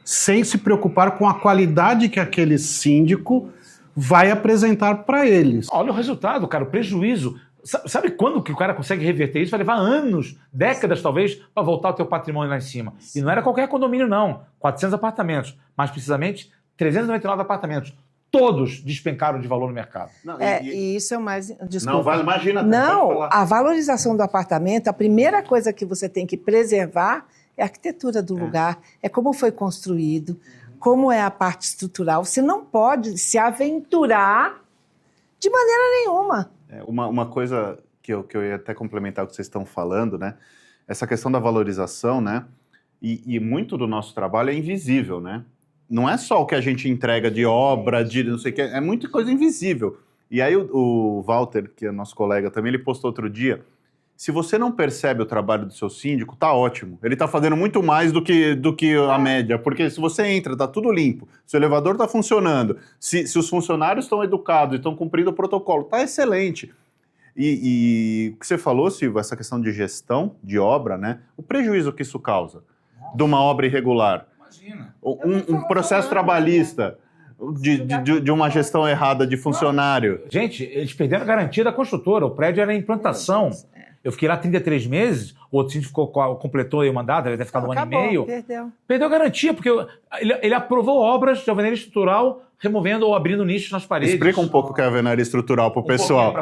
S5: sem se preocupar com a qualidade que aquele síndico vai apresentar para eles.
S3: Olha o resultado, cara, o prejuízo. Sabe quando que o cara consegue reverter isso? Vai levar anos, décadas talvez, para voltar o teu patrimônio lá em cima. E não era qualquer condomínio, não. 400 apartamentos. Mais precisamente, 399 apartamentos. Todos despencaram de valor no mercado.
S2: Não, e isso é o mais...
S1: Não,
S2: Desculpa.
S1: imagina.
S2: Não, a valorização do apartamento, a primeira coisa que você tem que preservar é a arquitetura do lugar, é como foi construído, como é a parte estrutural. Você não pode se aventurar de maneira nenhuma.
S1: Uma coisa que eu ia até complementar o que vocês estão falando, né? Essa questão da valorização, né? E muito do nosso trabalho é invisível, né? Não é só o que a gente entrega de obra, de não sei o que, é muita coisa invisível. E aí o Walter, que é nosso colega também, ele postou outro dia, se você não percebe o trabalho do seu síndico, tá ótimo. Ele tá fazendo muito mais do que a média, porque se você entra, tá tudo limpo, se o elevador tá funcionando, se os funcionários estão educados e estão cumprindo o protocolo, tá excelente. E o que você falou, Silvio, essa questão de gestão, de obra, né? O prejuízo que isso causa de uma obra irregular.
S3: Imagina.
S1: Um processo trabalhista de uma gestão errada de funcionário.
S3: Gente, eles perderam a garantia da construtora, o prédio era em implantação. Eu fiquei lá 33 meses, o outro síndico completou aí o mandato, deve ter ficado um ano e meio. Perdeu a garantia, porque ele aprovou obras de alvenaria estrutural, removendo ou abrindo nichos nas paredes.
S1: Explica um pouco o que é alvenaria estrutural para o pessoal.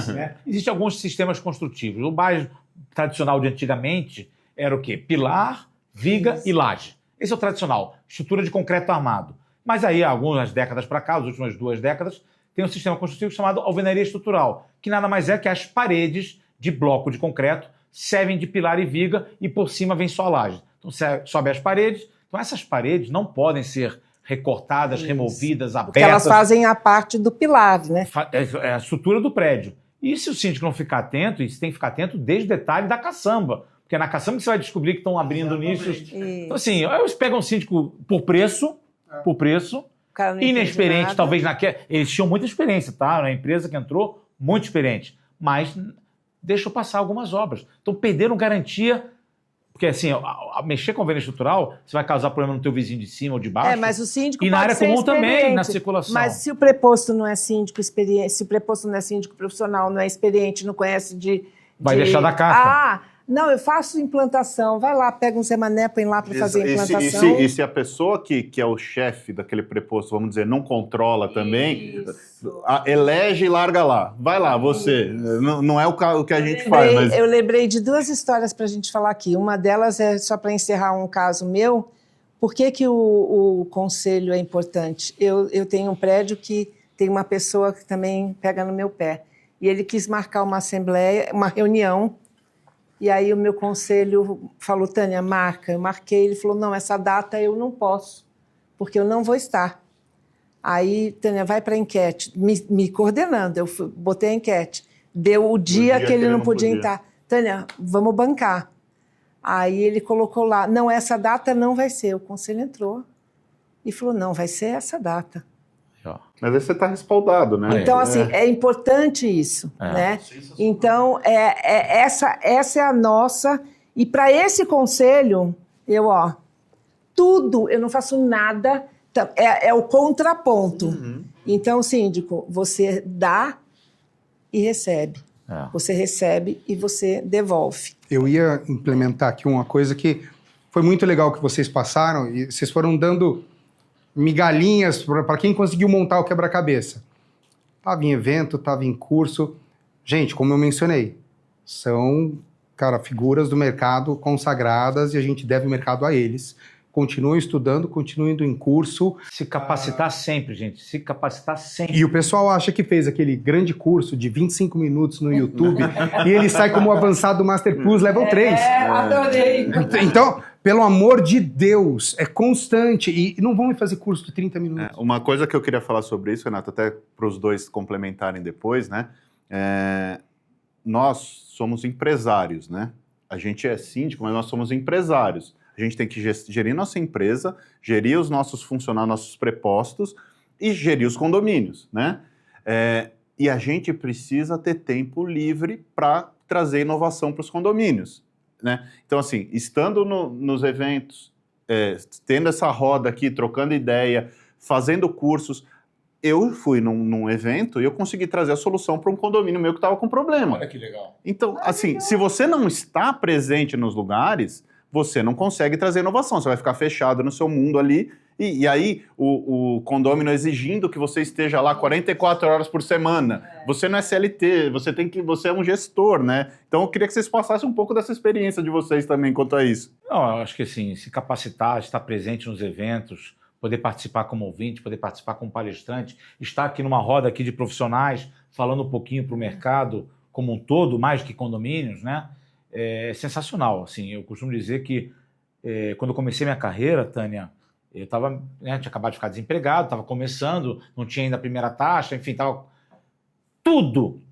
S3: Né? Existem alguns sistemas construtivos. O mais tradicional de antigamente era o quê? Pilar, viga e laje. Esse é o tradicional, estrutura de concreto armado. Mas aí, algumas décadas para cá, as últimas 2 décadas, tem um sistema construtivo chamado alvenaria estrutural, que nada mais é que as paredes de bloco de concreto servem de pilar e viga e por cima vem só a laje. Então sobe as paredes. Então essas paredes não podem ser recortadas, removidas, abertas.
S2: Porque elas fazem a parte do pilar, né?
S3: É a estrutura do prédio. E se o síndico não ficar atento, e você tem que ficar atento desde o detalhe da caçamba. Porque é na caçamba que você vai descobrir que estão abrindo nichos. Então assim, eles pegam um síndico por preço, inexperiente, talvez eles tinham muita experiência, tá? Era uma empresa que entrou muito experiente, mas deixou passar algumas obras. Então perderam garantia, porque assim, mexer com a alvenaria estrutural, você vai causar problema no teu vizinho de cima ou de baixo.
S2: Mas o síndico
S3: e na área comum também, na circulação.
S2: Mas se o preposto não é síndico experiente, se o preposto não é síndico profissional, não é experiente, não conhece
S3: vai deixar da casca.
S2: Não, eu faço implantação. Vai lá, pega um Zé Mané, põe lá para fazer a implantação.
S1: E se a pessoa que é o chefe daquele preposto, vamos dizer, não controla também, elege e larga lá. Vai lá, você. Não é o que a gente faz. Mas...
S2: Eu lembrei de 2 histórias para a gente falar aqui. Uma delas é só para encerrar um caso meu. Por que o conselho é importante? Eu tenho um prédio que tem uma pessoa que também pega no meu pé. E ele quis marcar uma assembleia, uma reunião. E aí o meu conselho falou, Tânia, marca. Eu marquei, ele falou, não, essa data eu não posso, porque eu não vou estar. Aí, Tânia, vai para a enquete, me coordenando, eu botei a enquete. Deu o dia que ele não podia entrar. Tânia, vamos bancar. Aí ele colocou lá, não, essa data não vai ser. O conselho entrou. e falou, não, vai ser essa data.
S1: Mas aí você está respaldado, né?
S2: Então, assim, é importante isso, né? Então, essa é a nossa... E para esse conselho, eu não faço nada, é o contraponto.
S1: Uhum.
S2: Então, síndico, você dá e recebe. Você recebe e você devolve.
S4: Eu ia implementar aqui uma coisa que foi muito legal que vocês passaram, e vocês foram dando migalhinhas para quem conseguiu montar o quebra-cabeça. Estava em evento, estava em curso. Gente, como eu mencionei, são, figuras do mercado consagradas e a gente deve o mercado a eles. Continuem estudando, continuem indo em curso.
S3: Se capacitar sempre, gente. Se capacitar sempre.
S4: E o pessoal acha que fez aquele grande curso de 25 minutos no YouTube e ele sai como avançado Master Plus Level 3.
S2: Adorei.
S4: Então, pelo amor de Deus, é constante. E não vão fazer curso de 30 minutos.
S1: Uma coisa que eu queria falar sobre isso, Renato, até para os dois complementarem depois, né? Nós somos empresários, né? A gente é síndico, mas nós somos empresários. A gente tem que gerir nossa empresa, gerir os nossos funcionários, nossos prepostos e gerir os condomínios, né? E a gente precisa ter tempo livre para trazer inovação para os condomínios, né? Então, assim, estando nos eventos, tendo essa roda aqui, trocando ideia, fazendo cursos, eu fui num evento e eu consegui trazer a solução para um condomínio meu que estava com problema.
S3: Olha que legal.
S1: Então, assim, se você não está presente nos lugares, você não consegue trazer inovação, você vai ficar fechado no seu mundo ali, e aí o condômino exigindo que você esteja lá 44 horas por semana. Você não é CLT, você é um gestor, né? Então eu queria que vocês passassem um pouco dessa experiência de vocês também quanto a isso.
S3: Não, eu acho que assim, se capacitar, estar presente nos eventos, poder participar como ouvinte, poder participar como palestrante, estar aqui numa roda aqui de profissionais, falando um pouquinho para o mercado como um todo, mais que condomínios, né? É sensacional. Assim, eu costumo dizer que quando eu comecei minha carreira, Tânia, eu estava, tinha acabado de ficar desempregado, estava começando, não tinha ainda a primeira taxa, enfim, estava tudo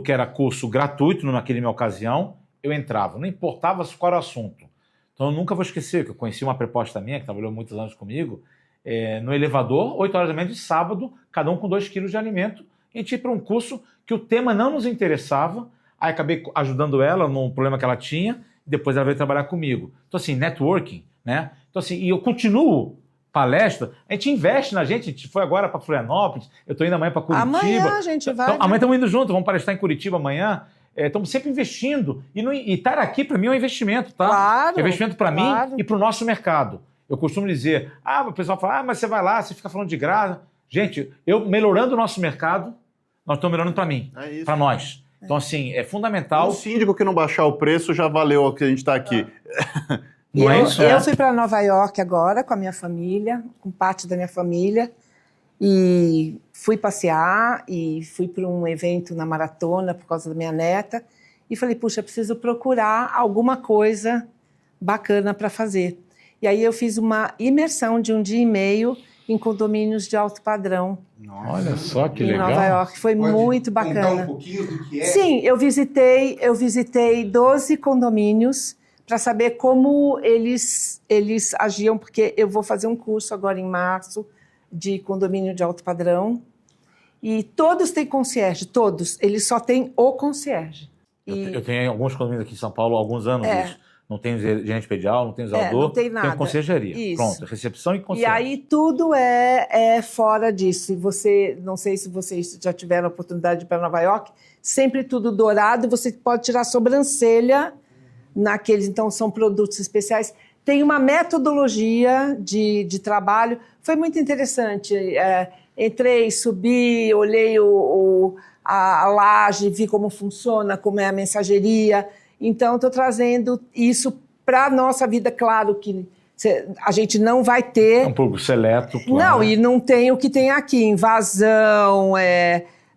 S3: que era curso gratuito naquela minha ocasião, eu entrava, não importava qual era o assunto. Então eu nunca vou esquecer que eu conheci uma preposta minha, que trabalhou muitos anos comigo, no elevador, 8 horas da manhã de sábado, cada um com 2 quilos de alimento, e a gente ia para um curso que o tema não nos interessava. Aí acabei ajudando ela num problema que ela tinha, e depois ela veio trabalhar comigo. Então, assim, networking, né? Então, assim, e eu continuo palestra, a gente investe na gente, a gente foi agora para Florianópolis, eu estou indo amanhã para Curitiba.
S2: Amanhã a gente vai.
S3: Então, amanhã estamos indo juntos, vamos palestrar em Curitiba amanhã. Estamos sempre investindo, e estar aqui para mim é um investimento, tá?
S2: Claro,
S3: é um investimento para mim e para o nosso mercado. Eu costumo dizer, o pessoal fala, mas você vai lá, você fica falando de graça. Gente, eu melhorando o nosso mercado, nós estamos melhorando para mim, para nós. Então, assim, é fundamental...
S1: Um síndico que não baixar o preço já valeu o que a gente está aqui.
S3: Não é isso?
S2: Eu fui para Nova York agora com a minha família, com parte da minha família, e fui passear e fui para um evento na maratona por causa da minha neta, e falei, puxa, preciso procurar alguma coisa bacana para fazer. E aí eu fiz uma imersão de 1 dia e meio em condomínios de alto padrão.
S3: Nossa, olha só que
S2: legal. Em Nova York, foi muito bacana.
S4: Contar um pouquinho do que é?
S2: Sim, eu visitei 12 condomínios para saber como eles agiam, porque eu vou fazer um curso agora em março de condomínio de alto padrão, e todos têm concierge, todos, eles só têm o concierge.
S3: Eu tenho alguns condomínios aqui em São Paulo há alguns anos isso. Não tem gerente pedial, não tem zelador,
S2: não tem nada.
S3: Tem conciergeria. Isso. Pronto, recepção e concierge.
S2: E aí tudo é fora disso. E não sei se vocês já tiveram a oportunidade de ir para Nova York, sempre tudo dourado, você pode tirar a sobrancelha naqueles, então são produtos especiais. Tem uma metodologia de trabalho, foi muito interessante. Entrei, subi, olhei a laje, vi como funciona, como é a mensageria. Então, estou trazendo isso para a nossa vida. Claro que a gente não vai ter...
S3: Um pouco seleto, claro.
S2: Não, e não tem o que tem aqui, invasão,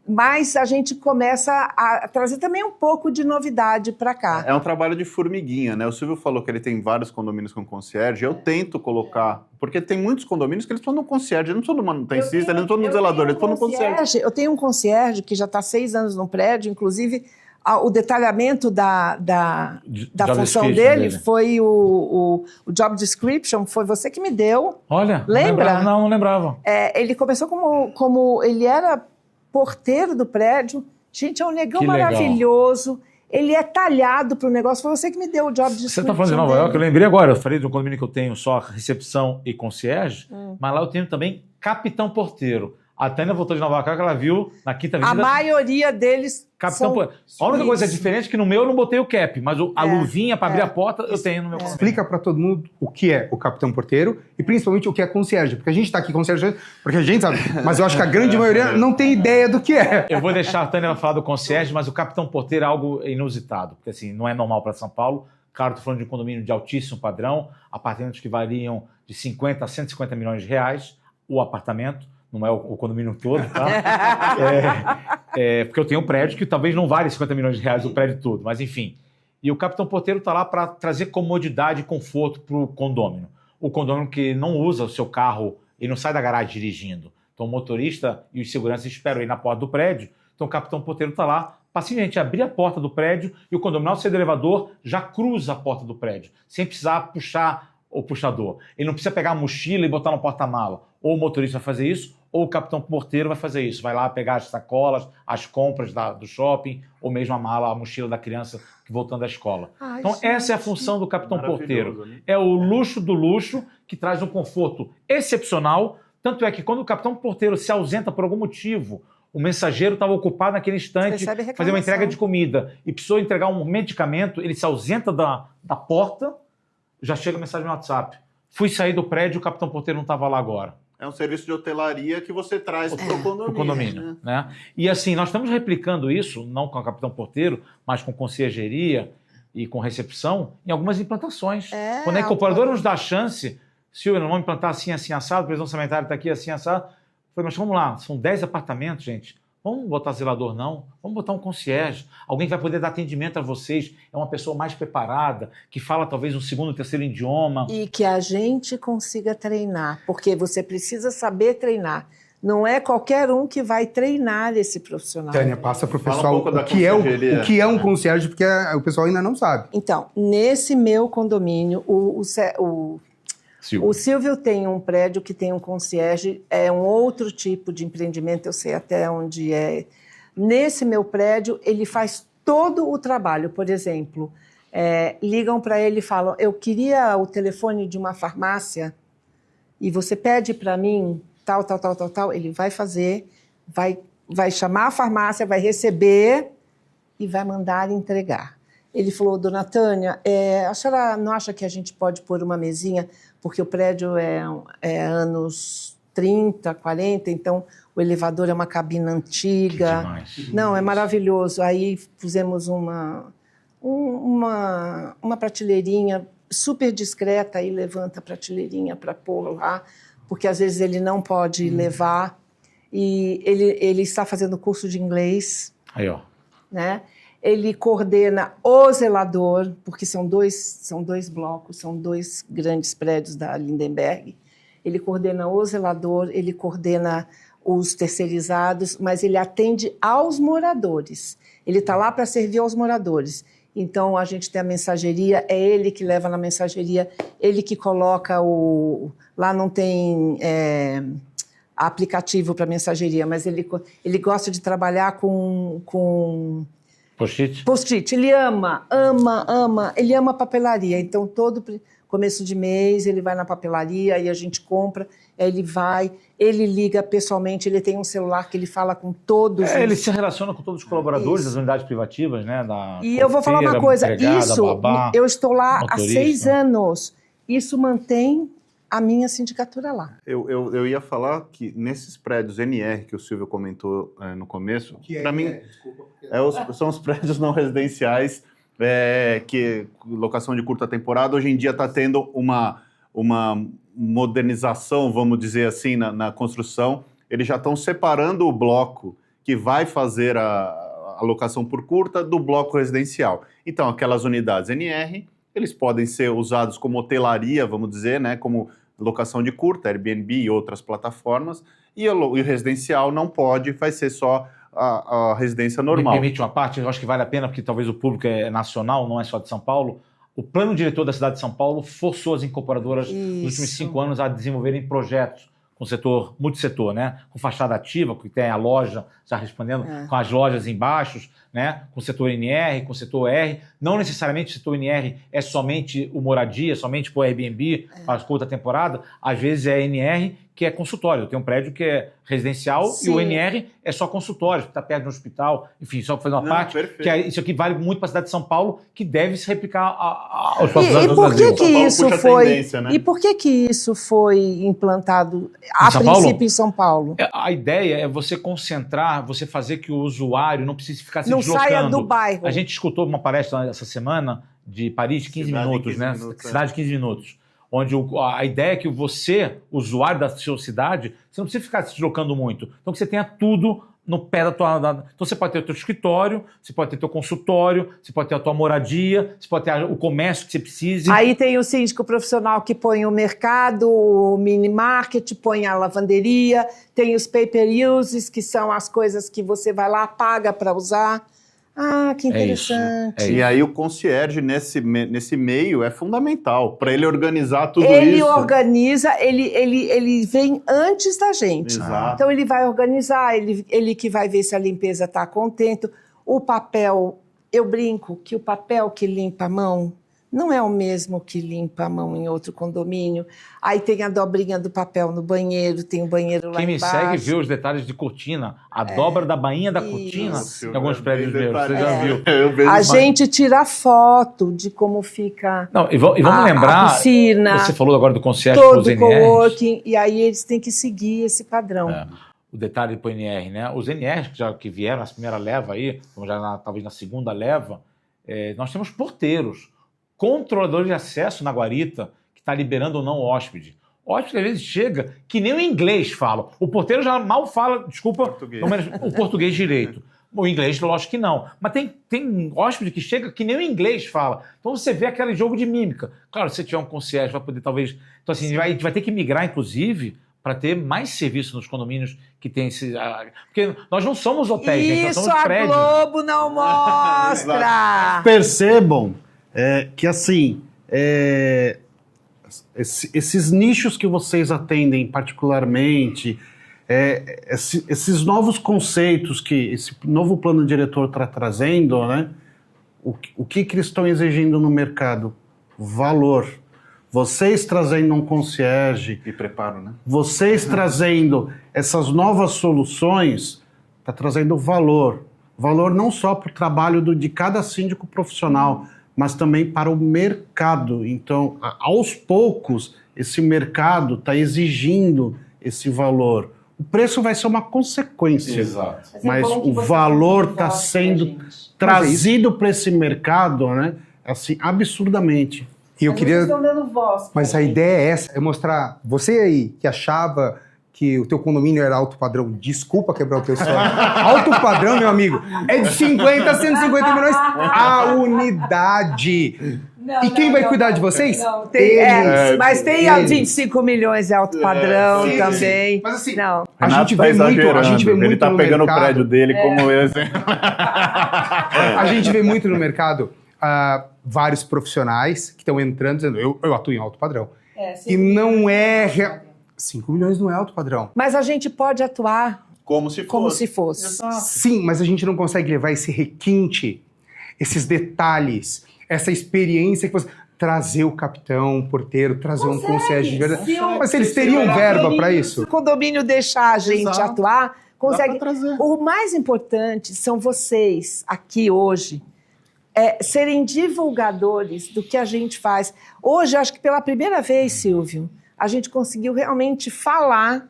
S2: mas a gente começa a trazer também um pouco de novidade para cá.
S1: É um trabalho de formiguinha, né? O Silvio falou que ele tem vários condomínios com concierge. Eu tento colocar... Porque tem muitos condomínios que eles estão no concierge, eles não estão no manutencista, eles não estão no zelador, eles estão no concierge.
S2: Eu tenho um concierge que já está 6 anos no prédio, inclusive... o detalhamento da função dele foi o job description, foi você que me deu.
S3: Olha,
S2: lembra?
S3: Não lembrava.
S2: Ele começou como ele era porteiro do prédio. Gente, é um negão maravilhoso. Ele é talhado para o negócio. Foi você que me deu o job description.
S3: Você está falando de Nova York? Eu lembrei agora. Eu falei do condomínio que eu tenho só recepção e concierge, mas lá eu tenho também capitão porteiro. A Tânia voltou de Nova York, ela viu na Quinta Avenida.
S2: A maioria deles
S3: Capitão porteiro. A única coisa diferente é que no meu eu não botei o cap, mas a luvinha para abrir a porta eu tenho no meu condomínio.
S4: Explica para todo mundo o que é o capitão porteiro e principalmente o que é concierge. Porque a gente está aqui concierge porque a gente sabe, mas eu acho que a grande maioria não tem ideia do que é.
S3: Eu vou deixar a Tânia falar do concierge, mas o capitão porteiro é algo inusitado, porque assim, não é normal para São Paulo. Claro, estou falando de um condomínio de altíssimo padrão, apartamentos que variam de 50 a 150 milhões de reais, o apartamento. Não é o condomínio todo, tá? Porque eu tenho um prédio que talvez não vale 50 milhões de reais o prédio todo, mas enfim. E o capitão porteiro está lá para trazer comodidade e conforto para o condômino. O condômino que não usa o seu carro e não sai da garagem dirigindo. Então o motorista e os seguranças esperam aí na porta do prédio. Então o capitão porteiro está lá para simplesmente abrir a porta do prédio e o condomínio, ao sair do elevador, já cruza a porta do prédio, sem precisar puxar o puxador. Ele não precisa pegar a mochila e botar no porta-mala. Ou o motorista vai fazer isso, ou o capitão porteiro vai fazer isso. Vai lá pegar as sacolas, as compras do shopping, ou mesmo a mala, a mochila da criança voltando da escola. Então essa é a função do capitão porteiro. Né? É o luxo do luxo que traz um conforto excepcional. Tanto é que quando o capitão porteiro se ausenta por algum motivo, o mensageiro estava ocupado naquele instante, fazer uma entrega de comida e precisou entregar um medicamento, ele se ausenta da porta, já chega a mensagem no WhatsApp. Fui sair do prédio, o capitão porteiro não estava lá agora.
S1: É um serviço de hotelaria que você traz para o condomínio.
S3: Né? E assim, nós estamos replicando isso, não com o capitão porteiro, mas com conciergeria e com recepção, em algumas implantações. Quando a incorporadora nos dá a chance, Silvia, nós vamos implantar assim, assim, assado, o presidente orçamentário está aqui, assim, assado. Eu falei, mas vamos lá, são 10 apartamentos, gente. Vamos botar zelador, não. Vamos botar um concierge. Alguém que vai poder dar atendimento a vocês. É uma pessoa mais preparada, que fala talvez um segundo, terceiro idioma.
S2: E que a gente consiga treinar, porque você precisa saber treinar. Não é qualquer um que vai treinar esse profissional.
S4: Tânia, passa para o pessoal o que é um concierge, porque o pessoal ainda não sabe.
S2: Então, nesse meu condomínio, o Silvio tem um prédio que tem um concierge, é um outro tipo de empreendimento, eu sei até onde é. Nesse meu prédio, ele faz todo o trabalho. Por exemplo, ligam para ele e falam, eu queria o telefone de uma farmácia e você pede para mim tal, ele vai fazer, vai chamar a farmácia, vai receber e vai mandar entregar. Ele falou, dona Tânia, a senhora não acha que a gente pode pôr uma mesinha, porque o prédio é anos 30, 40, então o elevador é uma cabina antiga.
S3: Que demais.
S2: Não, é maravilhoso. Aí pusemos uma prateleirinha super discreta, aí levanta a prateleirinha para pôr lá, porque às vezes ele não pode levar. E ele está fazendo curso de inglês.
S3: Aí, ó.
S2: Né? Ele coordena o zelador, porque são dois blocos, são 2 grandes prédios da Lindenberg. Ele coordena o zelador, ele coordena os terceirizados, mas ele atende aos moradores. Ele está lá para servir aos moradores. Então, a gente tem a mensageria, é ele que leva na mensageria, ele que coloca lá não tem aplicativo para mensageria, mas ele gosta de trabalhar com
S3: Post-it?
S2: Post-it. Ele ama. Ele ama papelaria. Então, todo começo de mês, ele vai na papelaria e a gente compra, ele liga pessoalmente, ele tem um celular que ele fala com todos.
S3: Ele se relaciona com todos os colaboradores das unidades privativas, né?
S2: E eu vou falar uma coisa,
S3: babá,
S2: eu estou lá
S3: motorista.
S2: há 6 anos, isso mantém a minha sindicatura lá.
S1: Eu ia falar que nesses prédios NR que o Silvio comentou no começo, para mim, são os prédios não residenciais que locação de curta temporada hoje em dia está tendo uma modernização, vamos dizer assim, na construção. Eles já estão separando o bloco que vai fazer a locação por curta do bloco residencial. Então, aquelas unidades NR, eles podem ser usados como hotelaria, vamos dizer, né, como locação de curta, Airbnb e outras plataformas, e o residencial não pode, vai ser só a residência normal.
S3: Me permite uma parte, eu acho que vale a pena, porque talvez o público é nacional, não é só de São Paulo. O plano diretor da cidade de São Paulo forçou as incorporadoras nos últimos 5 anos a desenvolverem projetos com o setor, multissetor, né? Com fachada ativa, que tem a loja, já respondendo, com as lojas embaixo, né? Com o setor NR, com o setor R. Não necessariamente o setor NR é somente o moradia, somente o Airbnb, para a curta temporada. Às vezes é NR, que é consultório. Tem um prédio que é residencial e o NR é só consultório, que está perto de um hospital. Enfim, só para fazer uma parte. Que isso aqui vale muito para a cidade de São Paulo, que deve se replicar aos próximos anos do Brasil.
S2: E por que isso foi implantado a princípio em São Paulo?
S3: A ideia é você concentrar, você fazer que o usuário não precise ficar se
S2: não
S3: deslocando.
S2: Saia do bairro.
S3: A gente escutou uma palestra essa semana de Paris, 15 minutos, né? Cidade de 15 minutos. Onde a ideia é que você, usuário da sua cidade, você não precisa ficar se deslocando muito. Então que você tenha tudo no pé da tua... Então você pode ter o teu escritório, você pode ter o teu consultório, você pode ter a tua moradia, você pode ter o comércio que você precise.
S2: Aí tem o síndico profissional que põe o mercado, o mini market, põe a lavanderia, tem os paper uses, que são as coisas que você vai lá, paga para usar. Ah, que interessante.
S1: É isso. E aí o concierge nesse meio é fundamental para ele organizar tudo isso.
S2: Ele organiza, ele vem antes da gente.
S1: Exato.
S2: Então ele vai organizar, ele que vai ver se a limpeza está contente. O papel, eu brinco que o papel que limpa a mão não é o mesmo que limpa a mão em outro condomínio. Aí tem a dobrinha do papel no banheiro, tem o banheiro lá embaixo.
S3: Quem me segue viu os detalhes de cortina, a dobra da bainha da cortina em alguns prédios meus. Você já viu.
S2: A gente tira foto de como fica
S3: e vamos lembrar,
S2: a piscina.
S3: Você falou agora do concierge
S2: todo
S3: para os
S2: coworking, e aí eles têm que seguir esse padrão.
S3: O detalhe para o NR, né? Os NRs que vieram na primeira leva aí, talvez na segunda leva, nós temos porteiros, controlador de acesso na guarita, que está liberando ou não o hóspede. O hóspede, às vezes, chega que nem o inglês fala. O porteiro já mal fala, o português direito. O inglês, lógico que não. Mas tem hóspede que chega que nem o inglês fala. Então você vê aquele jogo de mímica. Claro, se você tiver um concierge, vai poder talvez... Então, assim, a gente vai ter que migrar, inclusive, para ter mais serviço nos condomínios que tem esse... Porque nós não somos hotéis, gente, nós somos prédios.
S2: Isso a Globo não mostra!
S5: Percebam que, assim, esses nichos que vocês atendem particularmente, esses novos conceitos que esse novo plano diretor está trazendo, né? O que eles estão exigindo no mercado? Valor. Vocês trazendo um concierge...
S1: E preparo, né?
S5: Vocês trazendo essas novas soluções, está trazendo valor. Valor não só para o trabalho de cada síndico profissional, mas também para o mercado. Então, aos poucos, esse mercado está exigindo esse valor. O preço vai ser uma consequência.
S1: Exato.
S5: Mas o valor está sendo trazido para esse mercado, né? Assim, absurdamente.
S6: E eu queria...
S2: dando voz,
S6: mas a ideia é essa, é mostrar... Você aí, que achava que o teu condomínio era alto padrão, desculpa quebrar o teu sonho. Alto padrão, meu amigo, é de 50 a 150 milhões a unidade. E quem vai cuidar de vocês?
S2: Não, mas tem 25 milhões de alto padrão também.
S6: Mas assim,
S2: não.
S6: A gente vê muito
S1: ele tá
S6: no
S1: pegando
S6: mercado,
S1: o prédio dele como exemplo.
S6: A gente vê muito no mercado vários profissionais que estão entrando dizendo eu atuo em alto padrão. E não é... 5 milhões não é alto padrão.
S2: Mas a gente pode atuar
S1: como se fosse.
S6: Sim, mas a gente não consegue levar esse requinte, esses detalhes, essa experiência que você... Trazer o capitão, o porteiro, trazer um concierge de verdade. Mas eles teriam verba para isso?
S2: Se o condomínio deixar a gente atuar, consegue. O mais importante são vocês aqui hoje serem divulgadores do que a gente faz. Hoje, acho que pela primeira vez, Silvio, a gente conseguiu realmente falar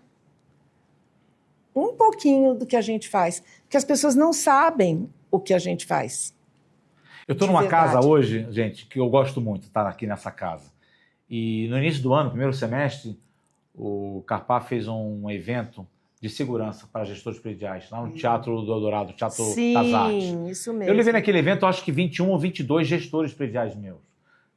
S2: um pouquinho do que a gente faz. Porque as pessoas não sabem o que a gente faz.
S3: Eu estou numa casa hoje, gente, que eu gosto muito de estar aqui nessa casa. E no início do ano, primeiro semestre, o Carpá fez um evento de segurança para gestores prediais, lá no Teatro do Eldorado, Teatro das Artes.
S2: Sim, isso mesmo.
S3: Eu levei naquele evento, acho que 21 ou 22 gestores prediais meus.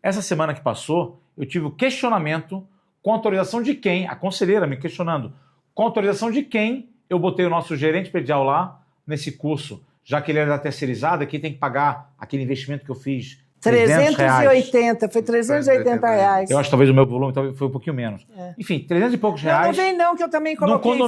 S3: Essa semana que passou, eu tive o questionamento com autorização de quem, a conselheira me questionando, com autorização de quem eu botei o nosso gerente predial lá nesse curso, já que ele era terceirizado, quem tem que pagar aquele investimento que eu fiz?
S2: 380, foi 380 reais.
S3: Eu acho que talvez o meu volume foi um pouquinho menos. Enfim, 300 e poucos reais.
S2: Não vem não, que eu também coloquei
S3: no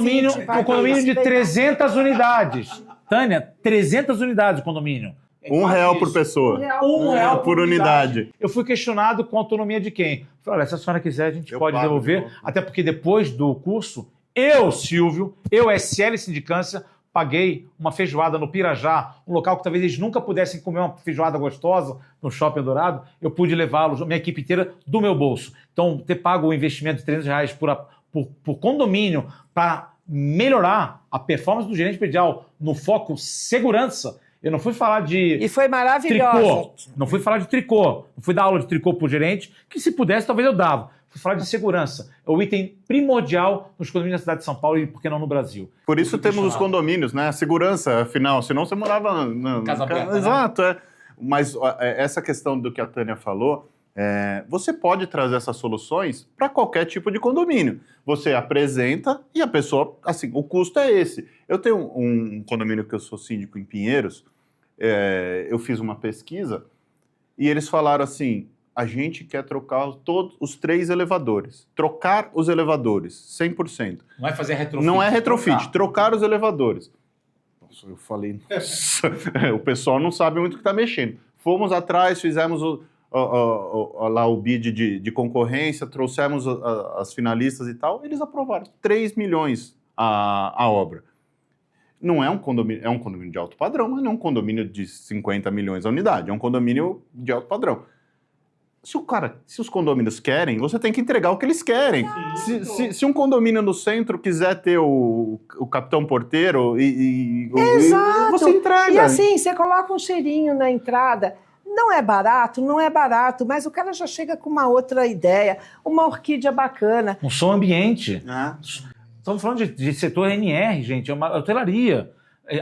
S3: condomínio de 300 unidades. Tânia, 300 unidades o condomínio.
S1: R$1 por pessoa.
S3: R$1
S1: por unidade.
S3: Eu fui questionado com a autonomia de quem? Falei, olha, se a senhora quiser, a gente pode devolver. Até porque depois do curso, eu, Silvio, SL Sindicância, paguei uma feijoada no Pirajá, um local que talvez eles nunca pudessem comer uma feijoada gostosa no Shopping Dourado. Eu pude levá-los, minha equipe inteira, do meu bolso. Então, ter pago o investimento de R$300 por condomínio para melhorar a performance do gerente predial no foco segurança. Eu não fui falar de...
S2: E foi maravilhosa.
S3: Tricô. Não fui falar de tricô. Não fui dar aula de tricô para o gerente, que se pudesse, talvez eu dava. Fui falar de segurança. É o item primordial nos condomínios da cidade de São Paulo e, por que não, no Brasil.
S1: Por isso temos os condomínios, né? Segurança, afinal. Senão você morava...
S3: Casa aberta,
S1: Exato, né? Mas essa questão do que a Tânia falou, você pode trazer essas soluções para qualquer tipo de condomínio. Você apresenta e a pessoa... Assim, o custo é esse. Eu tenho um condomínio que eu sou síndico em Pinheiros. Eu fiz uma pesquisa e eles falaram assim... A gente quer trocar todos os 3 elevadores. Trocar os elevadores, 100%.
S3: Não é fazer retrofit.
S1: Não é retrofit, trocar os elevadores. Nossa, eu falei, nossa, o pessoal não sabe muito o que está mexendo. Fomos atrás, fizemos lá o bid de concorrência, trouxemos as finalistas e tal, eles aprovaram 3 milhões a obra. Não é um condomínio, é um condomínio de alto padrão, mas não é um condomínio de 50 milhões a unidade, é um condomínio de alto padrão. Se os condomínios querem, você tem que entregar o que eles querem. Se um condomínio no centro quiser ter o capitão porteiro
S2: Exato.
S1: Você entrega.
S2: E assim, você coloca um cheirinho na entrada. Não é barato, mas o cara já chega com uma outra ideia, uma orquídea bacana.
S3: Um som ambiente. Estamos falando de setor NR, gente, é uma hotelaria.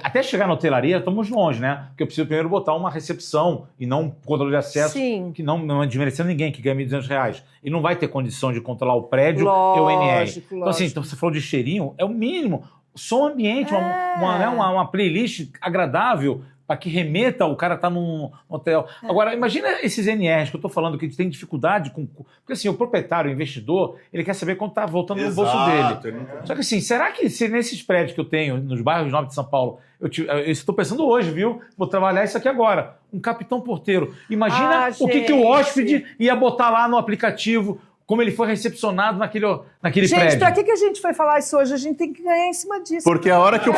S3: Até chegar na hotelaria, estamos longe, né? Porque eu preciso primeiro botar uma recepção e não um controle de acesso.
S2: Sim.
S3: Que não é desmerecendo ninguém, que ganha R$1.200. E não vai ter condição de controlar o prédio e o NR. Então, assim, você falou de cheirinho, é o mínimo. Som ambiente, uma playlist agradável para que remeta o cara tá num hotel. Agora, imagina esses NRs que eu tô falando que tem dificuldade com... Porque assim, o proprietário, o investidor, ele quer saber quanto tá voltando no bolso dele. Só que assim, será que se nesses prédios que eu tenho, nos bairros nobres de São Paulo, eu estou pensando hoje, viu? Vou trabalhar isso aqui agora. Um capitão porteiro. Imagina o que o hóspede ia botar lá no aplicativo, como ele foi recepcionado naquele prédio.
S2: Gente, pra que a gente foi falar isso hoje? A gente tem que ganhar em cima disso.
S1: Porque a hora que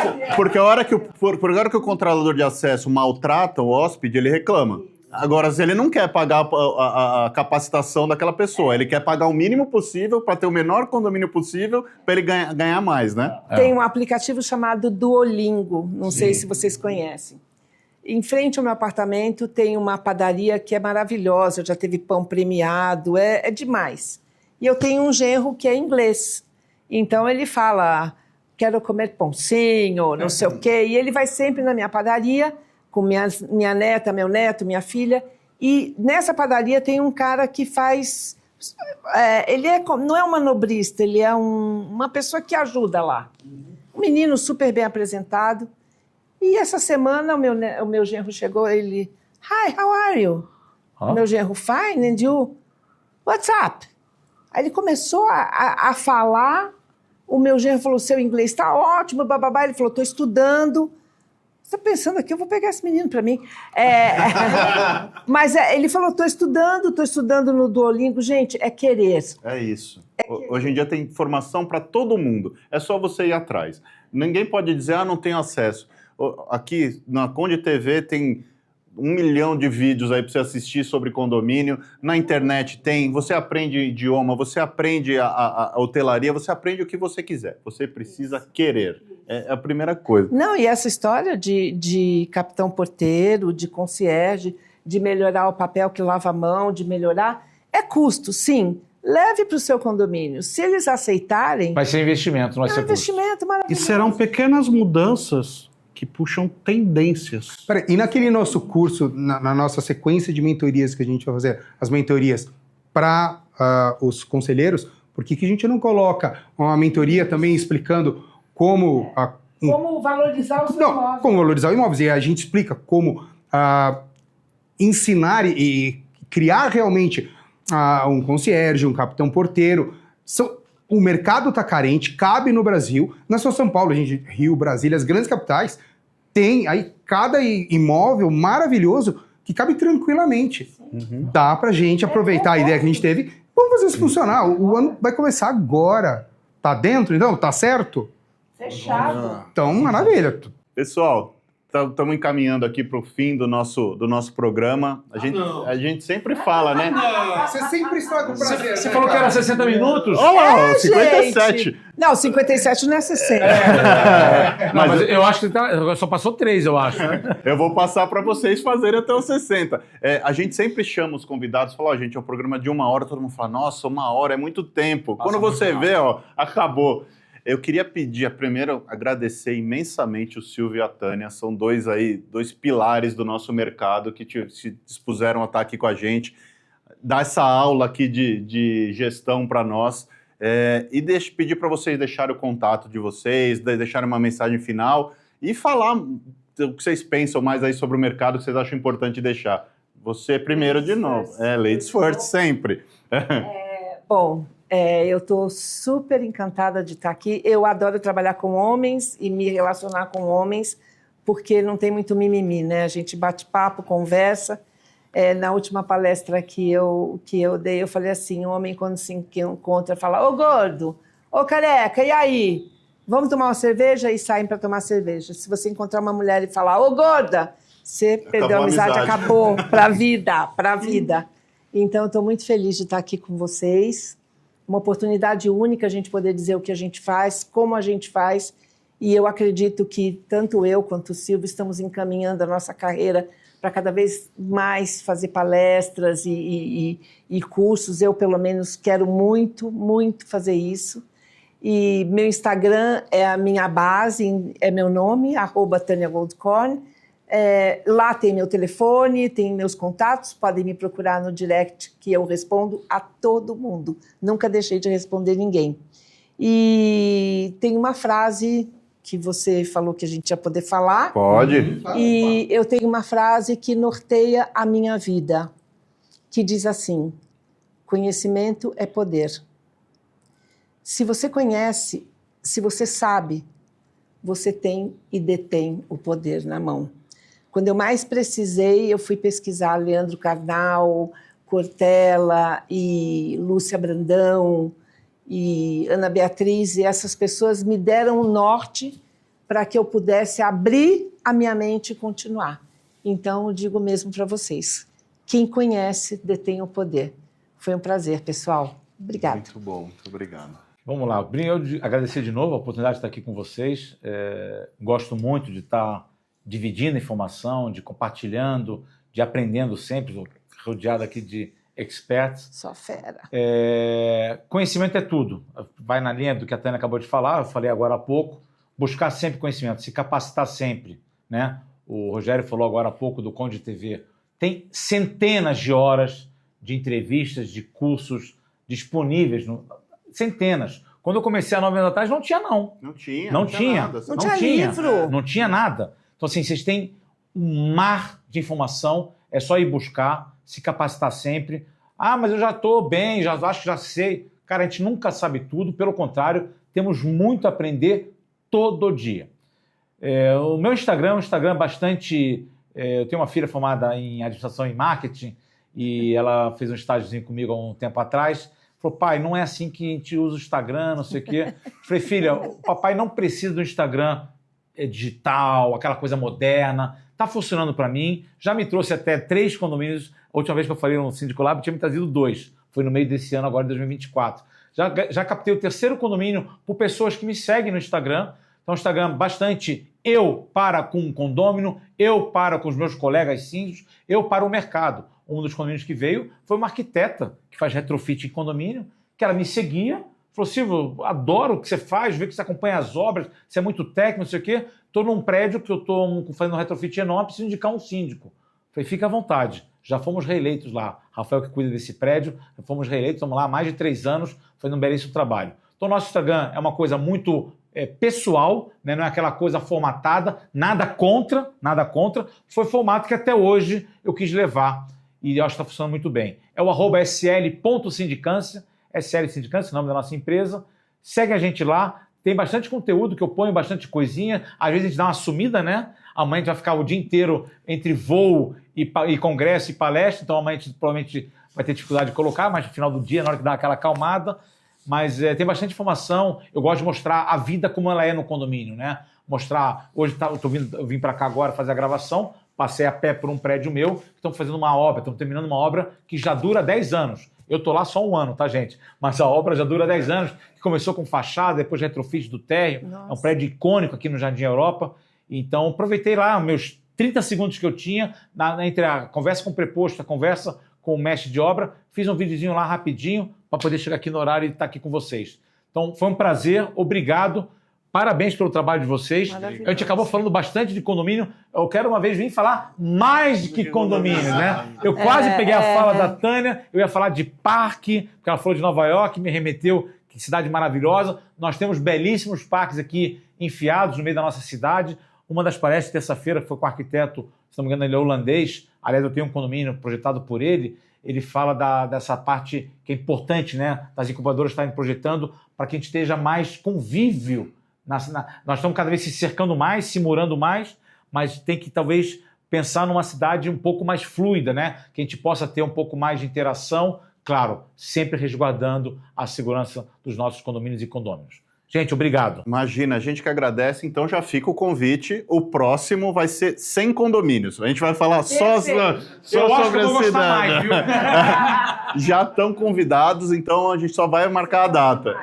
S1: o controlador de acesso maltrata o hóspede, ele reclama. Agora, se ele não quer pagar a capacitação daquela pessoa, ele quer pagar o mínimo possível para ter o menor condomínio possível para ele ganhar mais, né?
S2: Tem um aplicativo chamado Duolingo, não sei se vocês conhecem. Em frente ao meu apartamento tem uma padaria que é maravilhosa, já teve pão premiado, é demais. E eu tenho um genro que é inglês, então ele fala, quero comer pãozinho, não sei o quê, e ele vai sempre na minha padaria com minha neta, meu neto, minha filha, e nessa padaria tem um cara que faz... ele não é um manobrista, ele é uma pessoa que ajuda lá. Um menino super bem apresentado. E essa semana o meu genro chegou, ele... Hi, how are you? Meu genro, fine, and you? What's up? Aí ele começou a falar, o meu genro falou, seu inglês está ótimo, bababá. Ele falou, estou estudando. Você está pensando aqui, eu vou pegar esse menino para mim. Mas ele falou, estou estudando no Duolingo. Gente, é querer.
S1: É isso. Hoje em dia tem informação para todo mundo. É só você ir atrás. Ninguém pode dizer, não tenho acesso. Aqui na Conde TV tem 1 milhão de vídeos aí para você assistir sobre condomínio. Na internet tem, você aprende idioma, você aprende a hotelaria, você aprende o que você quiser. Você precisa querer. É a primeira coisa.
S2: Não, e essa história de capitão porteiro, de concierge, de melhorar o papel que lava a mão, de melhorar, é custo, sim. Leve para o seu condomínio. Se eles aceitarem...
S3: Vai ser investimento, não vai ser
S2: investimento maravilhoso.
S5: E serão pequenas mudanças que puxam tendências.
S6: Peraí, e naquele nosso curso, na nossa sequência de mentorias que a gente vai fazer, as mentorias para os conselheiros, por que a gente não coloca uma mentoria também explicando como
S2: Como valorizar os imóveis.
S6: Como valorizar imóveis. E a gente explica como ensinar e criar realmente um concierge, um capitão porteiro. O mercado está carente, cabe no Brasil. Não é só São Paulo, Rio, Brasília, as grandes capitais, tem aí cada imóvel maravilhoso que cabe tranquilamente. Dá pra gente aproveitar a ideia que a gente teve. Vamos fazer isso funcionar. O ano vai começar agora. Tá dentro, então? Tá certo?
S2: Fechado.
S6: Então, maravilha.
S1: Pessoal, estamos encaminhando aqui para o fim do nosso programa. A gente sempre fala, né?
S6: Você sempre estraga o prazer.
S3: Você falou que era 60 minutos?
S1: Olha lá, 57.
S2: Gente. Não, 57 não é 60.
S3: Não, mas eu acho que só passou 3, eu acho.
S1: Eu vou passar para vocês fazerem até os 60. A gente sempre chama os convidados e fala, gente, é um programa de 1 hora, todo mundo fala, nossa, 1 hora é muito tempo.
S3: Passa
S1: Quando você vê, acabou. Eu queria pedir, primeiro, agradecer imensamente o Silvio e a Tânia, são dois pilares do nosso mercado que se dispuseram a estar aqui com a gente, dar essa aula aqui de gestão para nós, e pedir para vocês deixarem o contato de vocês, deixarem uma mensagem final e falar o que vocês pensam mais aí sobre o mercado, que vocês acham importante deixar. Você primeiro de novo. Ladies first, sempre.
S2: Bom... eu estou super encantada de estar aqui. Eu adoro trabalhar com homens e me relacionar com homens, porque não tem muito mimimi, né? A gente bate papo, conversa. Na última palestra que eu dei, eu falei assim, um homem quando se encontra fala, ô gordo, ô careca, e aí? Vamos tomar uma cerveja? E saem para tomar cerveja. Se você encontrar uma mulher e falar, ô gorda, você perdeu a amizade, acabou, para a vida. Então, eu estou muito feliz de estar aqui com vocês. Uma oportunidade única a gente poder dizer o que a gente faz, como a gente faz, e eu acredito que tanto eu quanto o Silvio estamos encaminhando a nossa carreira para cada vez mais fazer palestras e cursos. Eu, pelo menos, quero muito, muito fazer isso. E meu Instagram é a minha base, é meu nome, @TâniaGoldkorn. Lá tem meu telefone, tem meus contatos, podem me procurar no direct, que eu respondo a todo mundo. Nunca deixei de responder ninguém. E tem uma frase que você falou que a gente ia poder falar.
S1: Pode.
S2: E eu tenho uma frase que norteia a minha vida, que diz assim, conhecimento é poder. Se você conhece, se você sabe, você tem e detém o poder na mão. Quando eu mais precisei, eu fui pesquisar Leandro Carnal, Cortella e Lúcia Brandão e Ana Beatriz, e essas pessoas me deram um norte para que eu pudesse abrir a minha mente e continuar. Então, eu digo mesmo para vocês, quem conhece detém o poder. Foi um prazer, pessoal. Obrigada.
S1: Muito bom, muito obrigado.
S3: Vamos lá, eu agradecer de novo a oportunidade de estar aqui com vocês. Gosto muito de estar dividindo informação, de compartilhando, de aprendendo sempre, rodeado aqui de experts.
S2: Só fera.
S3: Conhecimento é tudo. Vai na linha do que a Tânia acabou de falar, eu falei agora há pouco, buscar sempre conhecimento, se capacitar sempre, né? O Rogério falou agora há pouco do Conde TV. Tem centenas de horas de entrevistas, de cursos disponíveis, centenas. Quando eu comecei há 9 anos atrás, não tinha, não.
S1: Não tinha.
S3: Não tinha livro. Não tinha nada. Então, assim, vocês têm um mar de informação, é só ir buscar, se capacitar sempre. Ah, mas eu já estou bem, já acho que já sei. Cara, a gente nunca sabe tudo, pelo contrário, temos muito a aprender todo dia. O meu Instagram é um Instagram bastante... eu tenho uma filha formada em administração e marketing, e ela fez um estágiozinho comigo há um tempo atrás. Falou, pai, não é assim que a gente usa o Instagram, não sei o quê. Falei, filha, o papai não precisa do Instagram digital, aquela coisa moderna. Está funcionando para mim. Já me trouxe até 3 condomínios. A última vez que eu falei no Síndico Lab, tinha me trazido 2. Foi no meio desse ano, agora de 2024. Já captei o 3º condomínio por pessoas que me seguem no Instagram. Então, o Instagram bastante eu para com o condômino, eu para com os meus colegas síndicos, eu para o mercado. Um dos condomínios que veio foi uma arquiteta que faz retrofit em condomínio, que ela me seguia, falou, Silvio, adoro o que você faz, ver que você acompanha as obras, você é muito técnico, não sei o quê. Estou num prédio que eu estou fazendo um retrofit enorme, preciso indicar um síndico. Falei, fica à vontade. Já fomos reeleitos lá. Rafael, que cuida desse prédio, já fomos reeleitos, estamos lá há mais de 3 anos, fazendo um belíssimo trabalho. Então, nosso Instagram é uma coisa muito pessoal, né? Não é aquela coisa formatada, nada contra, foi formato que até hoje eu quis levar e eu acho que está funcionando muito bem. É o @sl.sindicância, SL Sindicância, o nome da nossa empresa. Segue a gente lá, tem bastante conteúdo que eu ponho, bastante coisinha, às vezes a gente dá uma sumida, né? Amanhã a gente vai ficar o dia inteiro entre voo e congresso e palestra, então amanhã a gente provavelmente vai ter dificuldade de colocar, mas no final do dia, na hora que dá aquela acalmada. Mas tem bastante informação. Eu gosto de mostrar a vida como ela é no condomínio, né? Mostrar... Hoje eu vim para cá agora fazer a gravação, passei a pé por um prédio meu, que estão fazendo uma obra, estão terminando uma obra que já dura 10 anos. Eu estou lá só 1 ano, tá, gente? Mas a obra já dura 10 anos, que começou com fachada, depois retrofit do térreo. Nossa. É um prédio icônico aqui no Jardim Europa. Então, aproveitei lá meus 30 segundos que eu tinha entre a conversa com o preposto, a conversa com o mestre de obra, fiz um videozinho lá rapidinho para poder chegar aqui no horário e estar aqui com vocês. Então, foi um prazer, obrigado, parabéns pelo trabalho de vocês. A gente acabou falando bastante de condomínio, eu quero uma vez vir falar mais que condomínio, né? Eu quase peguei a fala da Tânia, eu ia falar de parque, porque ela falou de Nova York, me remeteu, que cidade maravilhosa. Nós temos belíssimos parques aqui enfiados no meio da nossa cidade. Uma das palestras, terça-feira, que foi com o arquiteto, se não me engano, ele é holandês, aliás, eu tenho um condomínio projetado por ele, ele fala dessa parte que é importante, né, das incubadoras estarem projetando para que a gente esteja mais convívio. Nós estamos cada vez se cercando mais, se morando mais, mas tem que talvez pensar numa cidade um pouco mais fluida, né, que a gente possa ter um pouco mais de interação, claro, sempre resguardando a segurança dos nossos condomínios e condôminos. Gente, obrigado.
S1: Imagina, a gente que agradece, então já fica o convite. O próximo vai ser sem condomínios. A gente vai falar só sobre a cidade. Já estão convidados, então a gente só vai marcar a data.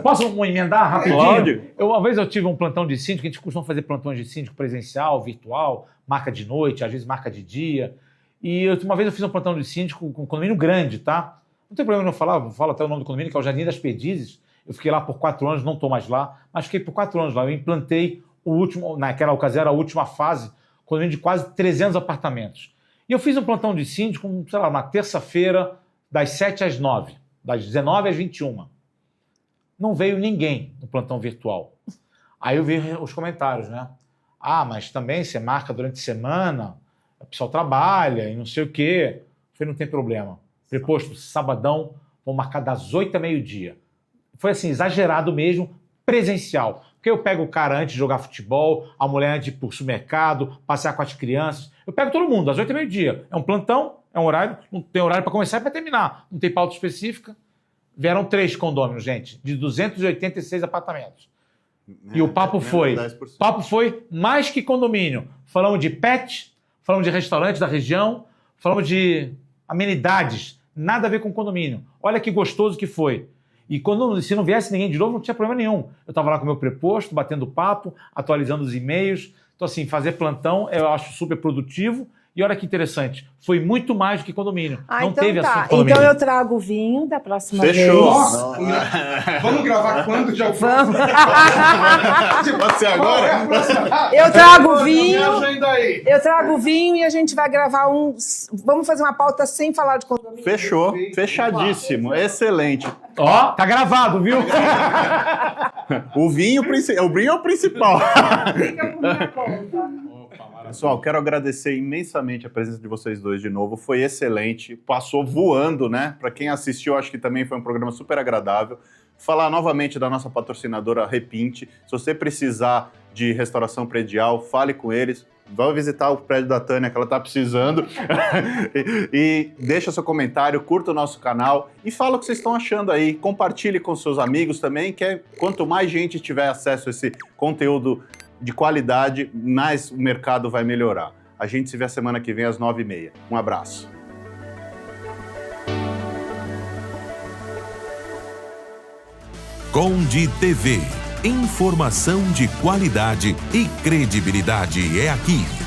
S3: Posso emendar rapidinho?
S1: Claro.
S3: Uma vez eu tive um plantão de síndico, a gente costuma fazer plantões de síndico presencial, virtual, marca de noite, às vezes marca de dia. E uma vez eu fiz um plantão de síndico com um condomínio grande, tá? Não tem problema não falar, vou falar até o nome do condomínio, que é o Jardim das Perdizes. Eu fiquei lá por 4 anos, não estou mais lá, mas fiquei por 4 anos lá. Eu implantei o último, naquela ocasião era a última fase, condomínio de quase 300 apartamentos. E eu fiz um plantão de síndico, sei lá, uma terça-feira, das 7 às 9, das 19 às 21. Não veio ninguém no plantão virtual. Aí eu vi os comentários, né? Ah, mas também você marca durante a semana, o pessoal trabalha e não sei o quê. Eu falei, não tem problema. Preposto, sabadão, vou marcar das 8 a meio-dia. Foi assim, exagerado mesmo, presencial. Porque eu pego o cara antes de jogar futebol, a mulher antes de ir pro supermercado, passear com as crianças. Eu pego todo mundo, às 8 a meio-dia. É um plantão, é um horário, não tem horário para começar e para terminar. Não tem pauta específica. Vieram 3 condôminos, gente, de 286 apartamentos. E o papo foi mais que condomínio. Falamos de pet, falamos de restaurante da região, falamos de amenidades, nada a ver com condomínio. Olha que gostoso que foi. E se não viesse ninguém de novo, não tinha problema nenhum. Eu estava lá com o meu preposto, batendo papo, atualizando os e-mails. Então, assim, fazer plantão eu acho super produtivo. E olha que interessante, foi muito mais do que condomínio. Não
S2: então
S3: teve
S2: tá.
S3: assunto condomínio.
S2: Então eu trago o vinho da próxima vez.
S1: Fechou.
S6: Vamos gravar quando? Já
S2: Vamos.
S1: Pode ser agora?
S2: Eu trago vinho. Eu trago vinho e a gente vai gravar vamos fazer uma pauta sem falar de condomínio.
S1: Fechou. Fechadíssimo. Excelente.
S3: Ó, tá gravado, viu?
S1: O vinho é o principal.
S2: Fica por minha conta.
S1: Pessoal, quero agradecer imensamente a presença de vocês dois de novo. Foi excelente. Passou voando, né? Para quem assistiu, acho que também foi um programa super agradável. Falar novamente da nossa patrocinadora Repinte. Se você precisar de restauração predial, fale com eles. Vai visitar o prédio da Tânia, que ela está precisando. E deixa seu comentário, curta o nosso canal e fala o que vocês estão achando aí. Compartilhe com seus amigos também, que quanto mais gente tiver acesso a esse conteúdo de qualidade, mais o mercado vai melhorar. A gente se vê a semana que vem às 9h30. Um abraço.
S7: Conde TV. Informação de qualidade e credibilidade é aqui.